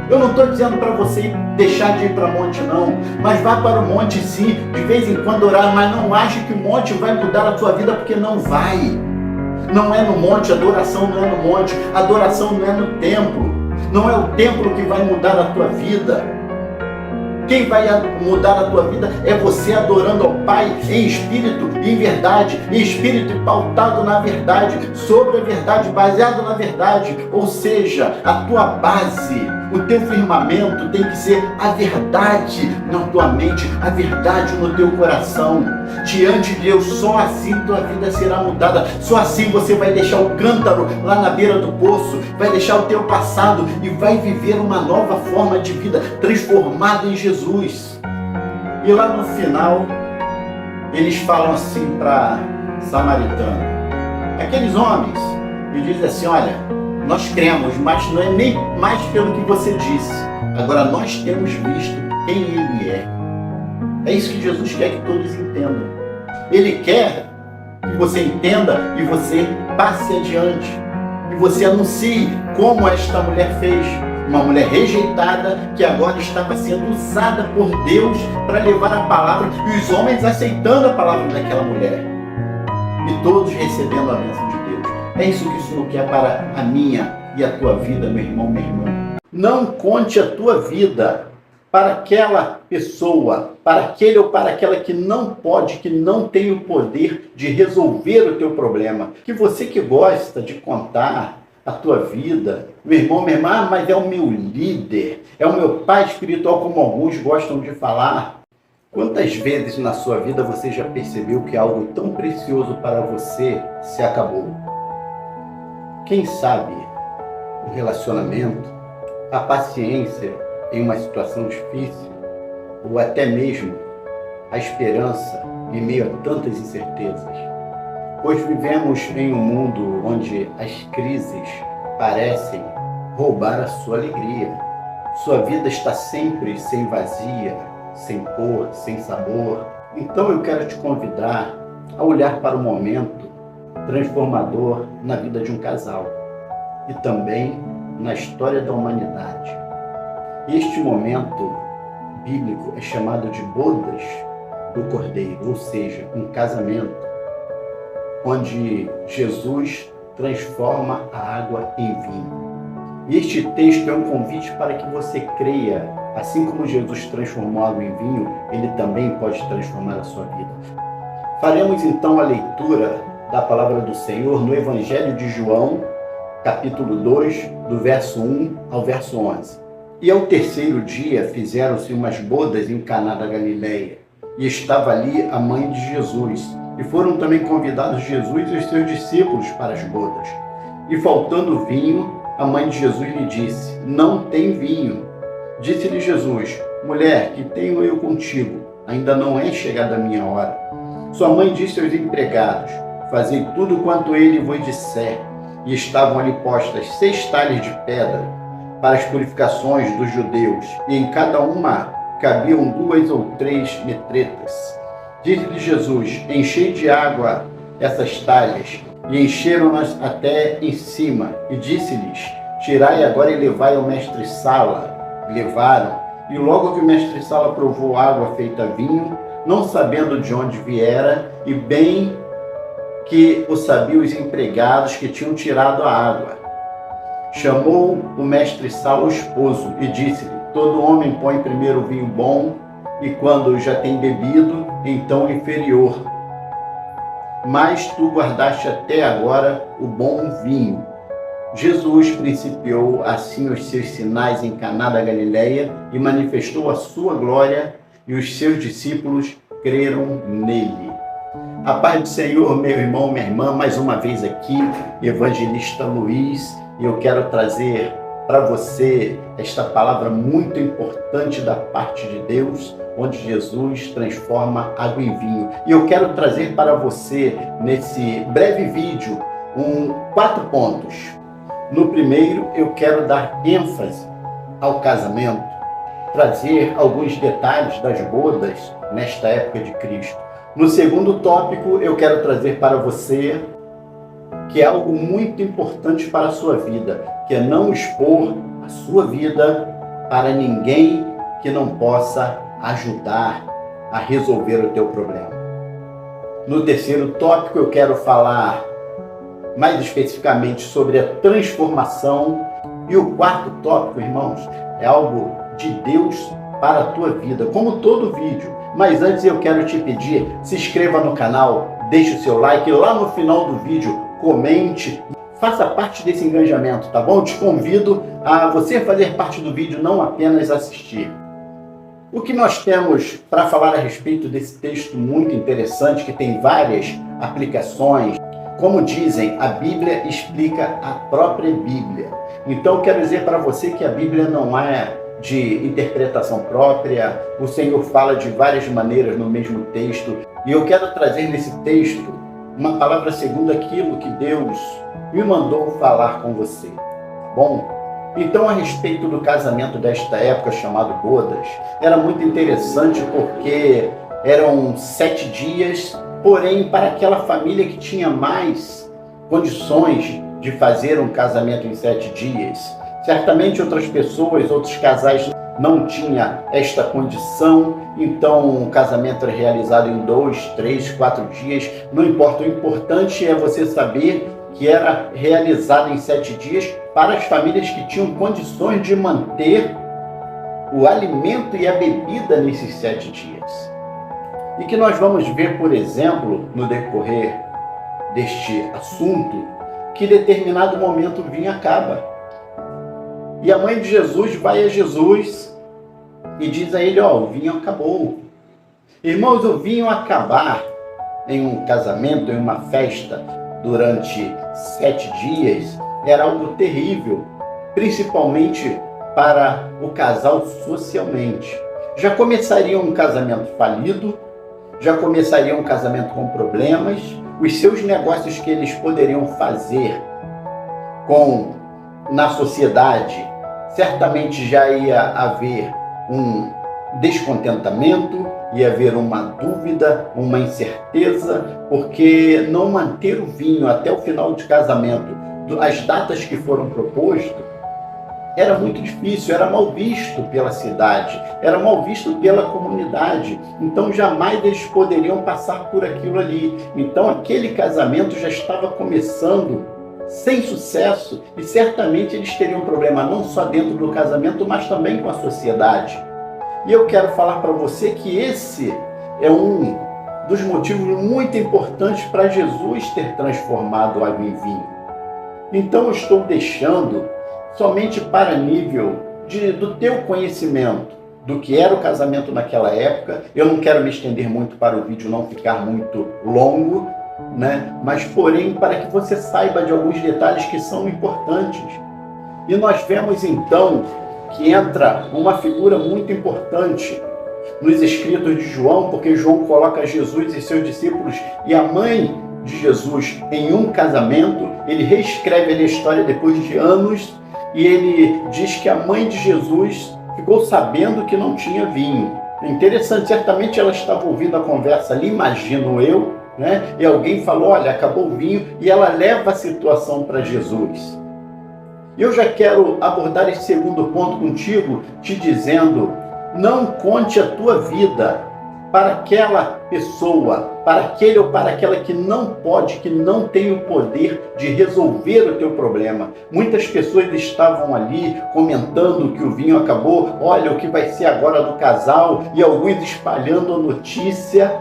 Eu não estou dizendo para você deixar de ir para o monte, não. Mas vá para o monte, sim, de vez em quando orar, mas não ache que o monte vai mudar a tua vida, porque não vai. Não é no monte, a adoração não é no monte, a adoração não é no templo. Não é o templo que vai mudar a tua vida. Quem vai mudar a tua vida é você adorando ao Pai em espírito e em verdade, em espírito e pautado na verdade, sobre a verdade, baseado na verdade. Ou seja, a tua base, o teu firmamento tem que ser a verdade na tua mente, a verdade no teu coração. Diante de Deus, só assim tua vida será mudada. Só assim você vai deixar o cântaro lá na beira do poço, vai deixar o teu passado e vai viver uma nova forma de vida, transformada em Jesus. E lá no final, eles falam assim para Samaritano, aqueles homens, e dizem assim: olha, Nós cremos, mas não é nem mais pelo que você disse. Agora nós temos visto quem Ele é. É isso que Jesus quer que todos entendam. Ele quer que você entenda e você passe adiante. E você anuncie como esta mulher fez. Uma mulher rejeitada que agora estava sendo usada por Deus para levar a palavra. E os homens aceitando a palavra daquela mulher. E todos recebendo a bênção de Deus. É isso que o Senhor quer para a minha e a tua vida, meu irmão, minha irmã. Não conte a tua vida para aquela pessoa, para aquele ou para aquela que não pode, que não tem o poder de resolver o teu problema. Que você que gosta de contar a tua vida, meu irmão, minha irmã, mas é o meu líder, é o meu pai espiritual, como alguns gostam de falar. Quantas vezes na sua vida você já percebeu que algo tão precioso para você se acabou? Quem sabe o relacionamento, a paciência em uma situação difícil, ou até mesmo a esperança em meio a tantas incertezas. Pois vivemos em um mundo onde as crises parecem roubar a sua alegria. Sua vida está sempre sem vazia, sem cor, sem sabor. Então eu quero te convidar a olhar para o momento transformador na vida de um casal e também na história da humanidade. Este momento bíblico é chamado de bodas do Cordeiro, ou seja, um casamento onde Jesus transforma a água em vinho. E este texto é um convite para que você creia, assim como Jesus transformou a água em vinho, ele também pode transformar a sua vida. Faremos então a leitura da palavra do Senhor no Evangelho de João, capítulo 2, do verso 1 ao verso 11. E ao terceiro dia fizeram-se umas bodas em Caná da Galileia, e estava ali a mãe de Jesus. E foram também convidados Jesus e os seus discípulos para as bodas. E faltando vinho, a mãe de Jesus lhe disse: não tem vinho. Disse-lhe Jesus: mulher, que tenho eu contigo? Ainda não é chegada a minha hora. Sua mãe disse aos empregados: fazei tudo quanto ele vos disser. E estavam ali postas 6 talhas de pedra para as purificações dos judeus, e em cada uma cabiam 2 ou 3 metretas. Disse-lhe Jesus: enchei de água essas talhas. E encheram-nas até em cima. E disse-lhes: tirai agora e levai ao mestre-sala. Levaram. E logo que o mestre-sala provou água feita vinho, não sabendo de onde viera, e bem que o sabiam os empregados que tinham tirado a água. Chamou o mestre-sala o esposo e disse-lhe: todo homem põe primeiro o vinho bom, e quando já tem bebido, então o inferior. Mas tu guardaste até agora o bom vinho. Jesus principiou assim os seus sinais em Caná da Galileia e manifestou a sua glória, e os seus discípulos creram nele. A paz do Senhor, meu irmão, minha irmã, mais uma vez aqui, evangelista Luiz, e eu quero trazer para você esta palavra muito importante da parte de Deus, onde Jesus transforma água em vinho. E eu quero trazer para você, nesse breve vídeo, 4 pontos. No primeiro, eu quero dar ênfase ao casamento, trazer alguns detalhes das bodas nesta época de Cristo. No segundo tópico, eu quero trazer para você que é algo muito importante para a sua vida, que é não expor a sua vida para ninguém que não possa ajudar a resolver o teu problema. No terceiro tópico, eu quero falar mais especificamente sobre a transformação. E o quarto tópico, irmãos, é algo de Deus para a tua vida, como todo vídeo. Mas antes eu quero te pedir, se inscreva no canal, deixe o seu like, e lá no final do vídeo comente, faça parte desse engajamento, tá bom? Eu te convido a você fazer parte do vídeo, não apenas assistir. O que nós temos para falar a respeito desse texto muito interessante, que tem várias aplicações. Como dizem, a Bíblia explica a própria Bíblia. Então, quero dizer para você que a Bíblia não é de interpretação própria. O Senhor fala de várias maneiras no mesmo texto. E eu quero trazer nesse texto uma palavra segundo aquilo que Deus me mandou falar com você. Bom, então a respeito do casamento desta época chamado bodas, era muito interessante porque eram 7 dias, porém para aquela família que tinha mais condições de fazer um casamento em 7 dias. Certamente outras pessoas, outros casais não tinham esta condição, então o casamento era realizado em 2, 3, 4 dias, não importa, o importante é você saber que era realizado em 7 dias para as famílias que tinham condições de manter o alimento e a bebida nesses 7 dias. E que nós vamos ver, por exemplo, no decorrer deste assunto, que em determinado momento o vinho acaba. E a mãe de Jesus vai a Jesus e diz a ele, o vinho acabou. Irmãos, o vinho acabar em um casamento, em uma festa, durante 7 dias, era algo terrível, principalmente para o casal socialmente. Já começaria um casamento falido, já começaria um casamento com problemas, os seus negócios que eles poderiam fazer na sociedade, certamente já ia haver um descontentamento, ia haver uma dúvida, uma incerteza, porque não manter o vinho até o final de casamento, as datas que foram propostas, era muito difícil, era mal visto pela cidade, era mal visto pela comunidade, então jamais eles poderiam passar por aquilo ali. Então aquele casamento já estava começando sem sucesso e certamente eles teriam problema não só dentro do casamento, mas também com a sociedade. E eu quero falar para você que esse é um dos motivos muito importantes para Jesus ter transformado água em vinho. Então eu estou deixando somente para nível do teu conhecimento do que era o casamento naquela época. Eu não quero me estender muito para o vídeo não ficar muito longo, mas porém para que você saiba de alguns detalhes que são importantes. E nós vemos então que entra uma figura muito importante nos escritos de João, porque João coloca Jesus e seus discípulos e a mãe de Jesus em um casamento. Ele reescreve a história depois de anos e ele diz que a mãe de Jesus ficou sabendo que não tinha vinho. É interessante, certamente ela estava ouvindo a conversa ali, imagino eu, e alguém falou, olha, acabou o vinho, e ela leva a situação para Jesus. Eu já quero abordar esse segundo ponto contigo, te dizendo, não conte a tua vida para aquela pessoa, para aquele ou para aquela que não pode, que não tem o poder de resolver o teu problema. Muitas pessoas estavam ali comentando que o vinho acabou, olha o que vai ser agora do casal, e alguns espalhando a notícia,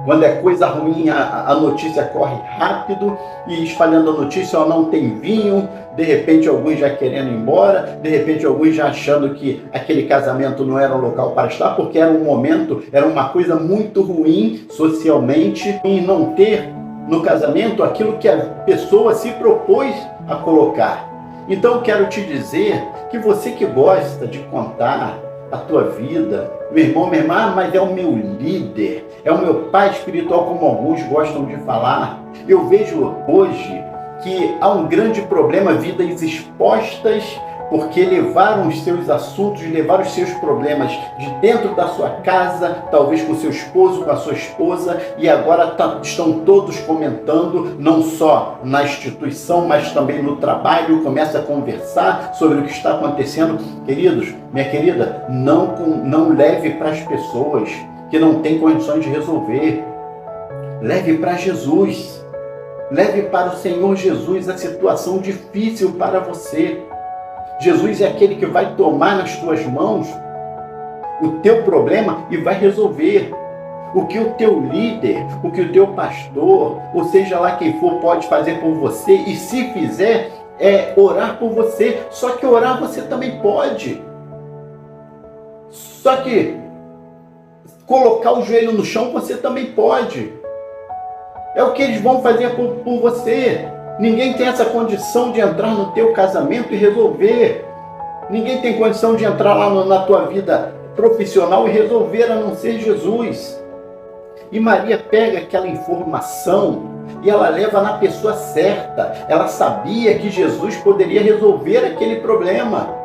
Quando é coisa ruim, a notícia corre rápido e espalhando a notícia, não tem vinho, de repente alguns já querendo ir embora, de repente alguns já achando que aquele casamento não era um local para estar, porque era um momento, era uma coisa muito ruim socialmente, e não ter no casamento aquilo que a pessoa se propôs a colocar. Então eu quero te dizer que você que gosta de contar a tua vida, meu irmão, minha irmã, mas é o meu líder, é o meu pai espiritual, como alguns gostam de falar. Eu vejo hoje que há um grande problema, vidas expostas, porque levaram os seus assuntos, levaram os seus problemas de dentro da sua casa, talvez com seu esposo, com a sua esposa, e agora estão todos comentando, não só na instituição, mas também no trabalho, começa a conversar sobre o que está acontecendo. Queridos, minha querida, não leve para as pessoas que não têm condições de resolver. Leve para Jesus. Leve para o Senhor Jesus a situação difícil para você. Jesus é aquele que vai tomar nas tuas mãos o teu problema e vai resolver. O que o teu líder, o que o teu pastor, ou seja lá quem for, pode fazer por você, e se fizer, é orar por você. Só que orar você também pode. Só que colocar o joelho no chão você também pode. É o que eles vão fazer por você. Ninguém tem essa condição de entrar no teu casamento e resolver. Ninguém tem condição de entrar lá na tua vida profissional e resolver, a não ser Jesus. E Maria pega aquela informação e ela leva na pessoa certa. Ela sabia que Jesus poderia resolver aquele problema.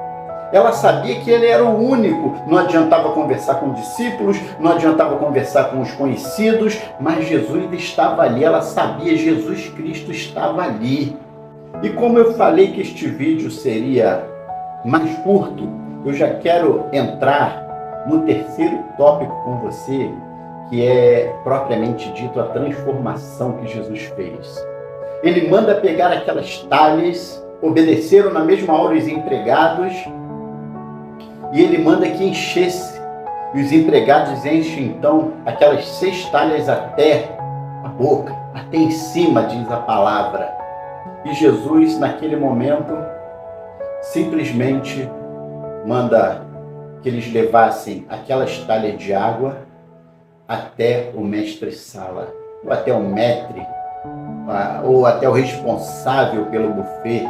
Ela sabia que ele era o único. Não adiantava conversar com os discípulos, não adiantava conversar com os conhecidos, mas Jesus estava ali. Ela sabia, Jesus Cristo estava ali. E como eu falei que este vídeo seria mais curto, eu já quero entrar no terceiro tópico com você, que é propriamente dito a transformação que Jesus fez. Ele manda pegar aquelas talhas, obedeceram na mesma hora os empregados, e ele manda que enchesse. E os empregados enchem então aquelas 6 talhas até a boca, até em cima, diz a palavra. E Jesus, naquele momento, simplesmente manda que eles levassem aquelas talhas de água até o mestre-sala, ou até o maître, ou até o responsável pelo buffet.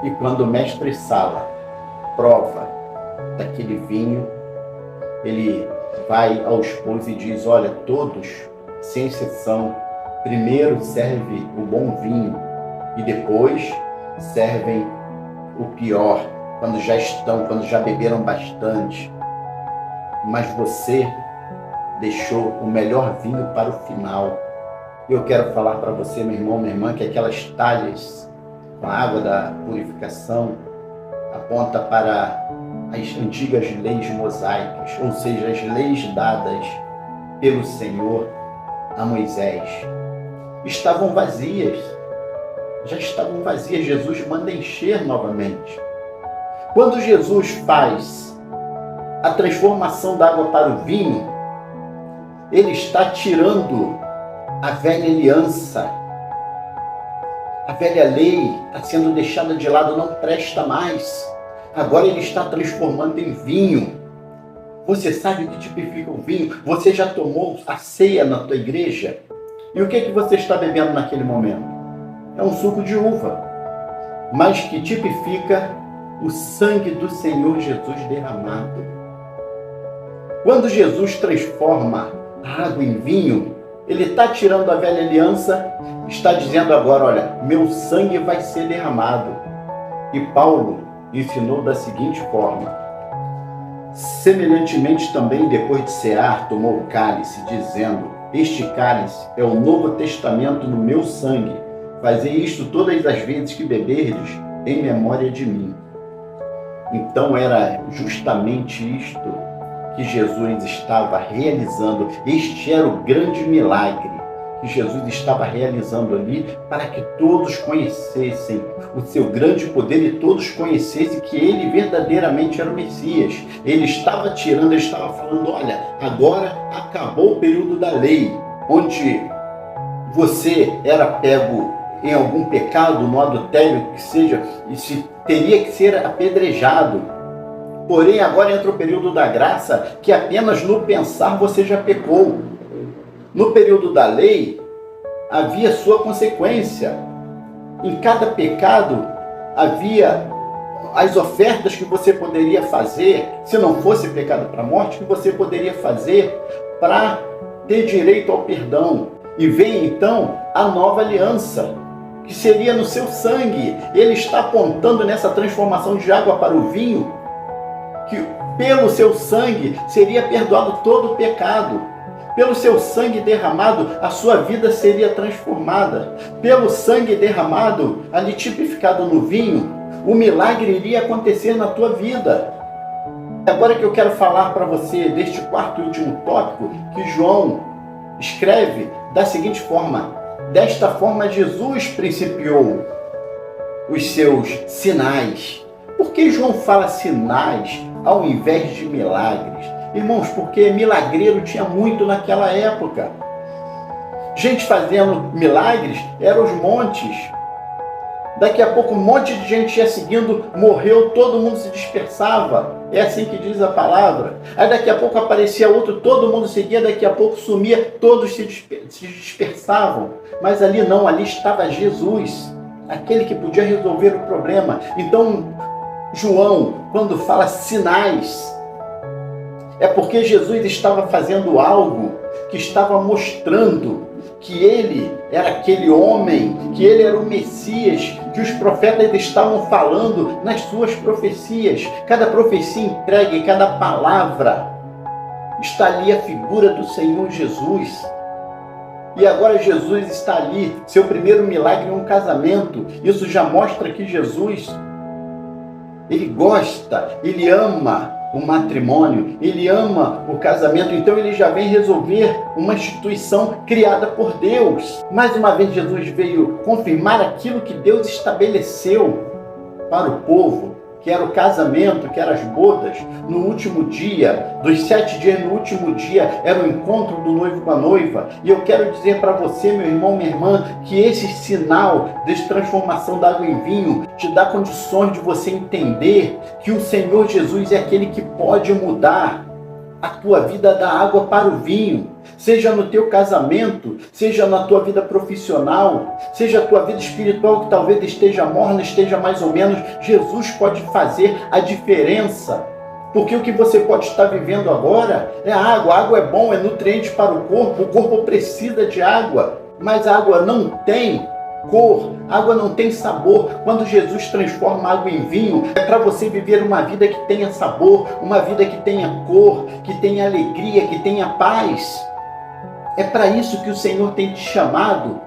E quando o mestre-sala prova daquele vinho, ele vai ao esposo e diz: olha, todos, sem exceção, primeiro serve o bom vinho e depois servem o pior, quando já beberam bastante. Mas você deixou o melhor vinho para o final. Eu quero falar para você, meu irmão, minha irmã, que aquelas talhas com a água da purificação aponta para as antigas leis mosaicas, ou seja, as leis dadas pelo Senhor a Moisés. Estavam vazias, já estavam vazias. Jesus manda encher novamente. Quando Jesus faz a transformação da água para o vinho, ele está tirando a velha aliança. A velha lei está sendo deixada de lado, não presta mais. Agora ele está transformando em vinho. Você sabe o que tipifica o vinho? Você já tomou a ceia na tua igreja? E o que você está bebendo naquele momento? É um suco de uva, mas que tipifica o sangue do Senhor Jesus derramado. Quando Jesus transforma a água em vinho, ele está tirando a velha aliança, está dizendo agora: olha, meu sangue vai ser derramado. E Paulo ensinou da seguinte forma: semelhantemente também, depois de cear, tomou o cálice, dizendo: este cálice é o novo testamento no meu sangue. Fazei isto todas as vezes que beberdes, em memória de mim. Então era justamente isto que Jesus estava realizando. Este era o grande milagre que Jesus estava realizando ali, para que todos conhecessem o seu grande poder e todos conhecessem que ele verdadeiramente era o Messias. Ele estava tirando, ele estava falando: olha, agora acabou o período da lei, onde você era pego em algum pecado, no adultério que seja, e se teria que ser apedrejado. Porém, agora entra o período da graça, que apenas no pensar você já pecou. No período da lei, havia sua consequência. Em cada pecado, havia as ofertas que você poderia fazer, se não fosse pecado para a morte, que você poderia fazer para ter direito ao perdão. E vem então a nova aliança, que seria no seu sangue. Ele está apontando nessa transformação de água para o vinho, que pelo seu sangue seria perdoado todo o pecado. Pelo seu sangue derramado, a sua vida seria transformada. Pelo sangue derramado, ali tipificado no vinho, o milagre iria acontecer na tua vida. Agora que eu quero falar para você deste quarto e último tópico, que João escreve da seguinte forma: desta forma Jesus principiou os seus sinais. Por que João fala sinais ao invés de milagres? Irmãos, porque milagreiro tinha muito naquela época. Gente fazendo milagres eram os montes. Daqui a pouco um monte de gente ia seguindo, morreu, todo mundo se dispersava. É assim que diz a palavra. Aí daqui a pouco aparecia outro, todo mundo seguia, daqui a pouco sumia, todos se dispersavam. Mas ali não, ali estava Jesus, aquele que podia resolver o problema. Então, João, quando fala sinais, É porque Jesus estava fazendo algo que estava mostrando que ele era aquele homem, que ele era o Messias, que os profetas estavam falando nas suas profecias. Cada profecia entregue, cada palavra, está ali a figura do Senhor Jesus. E agora Jesus está ali, seu primeiro milagre é um casamento. Isso já mostra que Jesus, ele gosta, ele ama o matrimônio, ele ama o casamento, então ele já vem resolver uma instituição criada por Deus. Mais uma vez Jesus veio confirmar aquilo que Deus estabeleceu para o povo, que era o casamento, que eram as bodas. No último dia, dos 7 dias, no último dia, era o encontro do noivo com a noiva. E eu quero dizer para você, meu irmão, minha irmã, que esse sinal de transformação da água em vinho te dá condições de você entender que o Senhor Jesus é aquele que pode mudar a tua vida da água para o vinho. Seja no teu casamento, seja na tua vida profissional, seja a tua vida espiritual que talvez esteja morna, esteja mais ou menos, Jesus pode fazer a diferença. Porque o que você pode estar vivendo agora é água. A água é bom, é nutriente para o corpo precisa de água, mas a água não tem cor, a água não tem sabor. Quando Jesus transforma a água em vinho, é para você viver uma vida que tenha sabor, uma vida que tenha cor, que tenha alegria, que tenha paz. É para isso que o Senhor tem te chamado,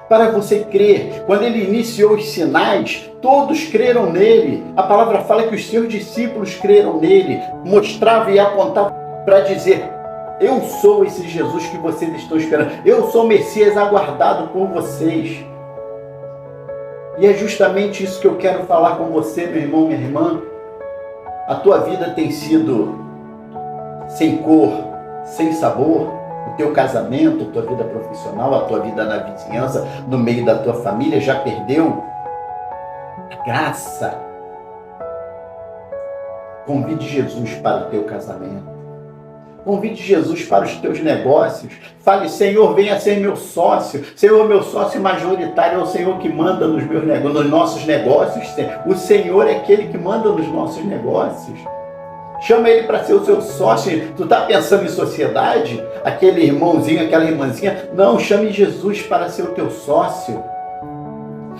para você crer. Quando ele iniciou os sinais, todos creram nele. A palavra fala que os seus discípulos creram nele. Mostrava e apontava para dizer: eu sou esse Jesus que vocês estão esperando. Eu sou o Messias aguardado por vocês. E é justamente isso que eu quero falar com você, meu irmão, minha irmã. A tua vida tem sido sem cor, sem sabor. O teu casamento, a tua vida profissional, a tua vida na vizinhança, no meio da tua família, já perdeu a graça. Convide Jesus para o teu casamento. Convide Jesus para os teus negócios. Fale: Senhor, venha ser meu sócio. Senhor, meu sócio majoritário é o Senhor que manda nos nossos negócios. O Senhor é aquele que manda nos nossos negócios. Chama ele para ser o seu sócio. Tu está pensando em sociedade? Aquele irmãozinho, aquela irmãzinha? Não, chame Jesus para ser o teu sócio.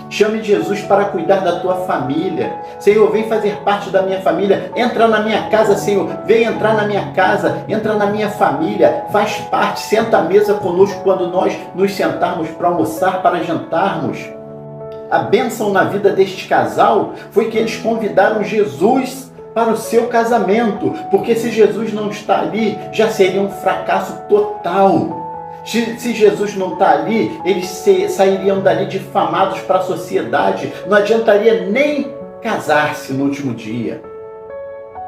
Chame Jesus para cuidar da tua família. Senhor, vem fazer parte da minha família. Entra na minha casa, Senhor. Vem entrar na minha casa. Entra na minha família. Faz parte. Senta à mesa conosco quando nós nos sentarmos para almoçar, para jantarmos. A bênção na vida deste casal foi que eles convidaram Jesus para o seu casamento, porque se Jesus não está ali, já seria um fracasso total. Se Jesus não está ali, eles sairiam dali difamados para a sociedade. Não adiantaria nem casar-se no último dia.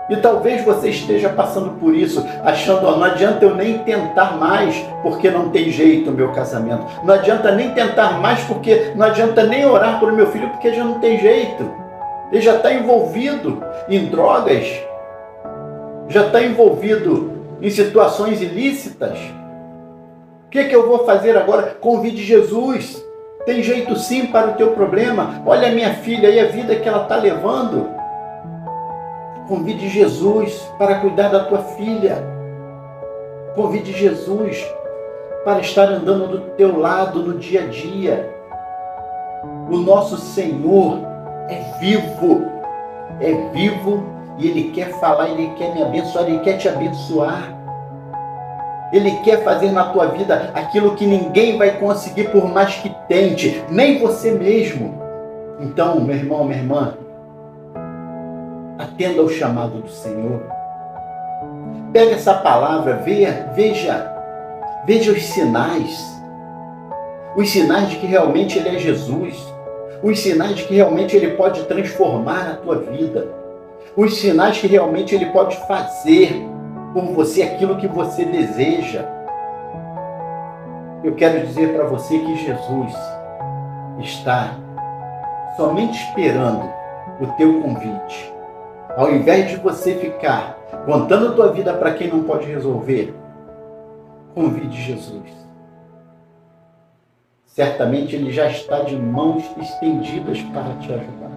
E talvez você esteja passando por isso, achando: não adianta eu nem tentar mais, porque não tem jeito o meu casamento. Não adianta nem tentar mais, porque não adianta nem orar pelo meu filho, porque já não tem jeito. Ele já está envolvido em drogas, já está envolvido em situações ilícitas. O que eu vou fazer agora? Convide Jesus. Tem jeito sim para o teu problema. Olha a minha filha aí, a vida que ela está levando. Convide Jesus para cuidar da tua filha. Convide Jesus para estar andando do teu lado no dia a dia. O nosso Senhor é vivo e Ele quer falar, Ele quer me abençoar, Ele quer te abençoar. Ele quer fazer na tua vida aquilo que ninguém vai conseguir por mais que tente, nem você mesmo. Então, meu irmão, minha irmã, atenda ao chamado do Senhor. Pega essa palavra, veja os sinais de que realmente Ele é Jesus. Os sinais de que realmente Ele pode transformar a tua vida. Os sinais que realmente Ele pode fazer por você aquilo que você deseja. Eu quero dizer para você que Jesus está somente esperando o teu convite. Ao invés de você ficar contando a tua vida para quem não pode resolver, convide Jesus. Certamente Ele já está de mãos estendidas para te ajudar.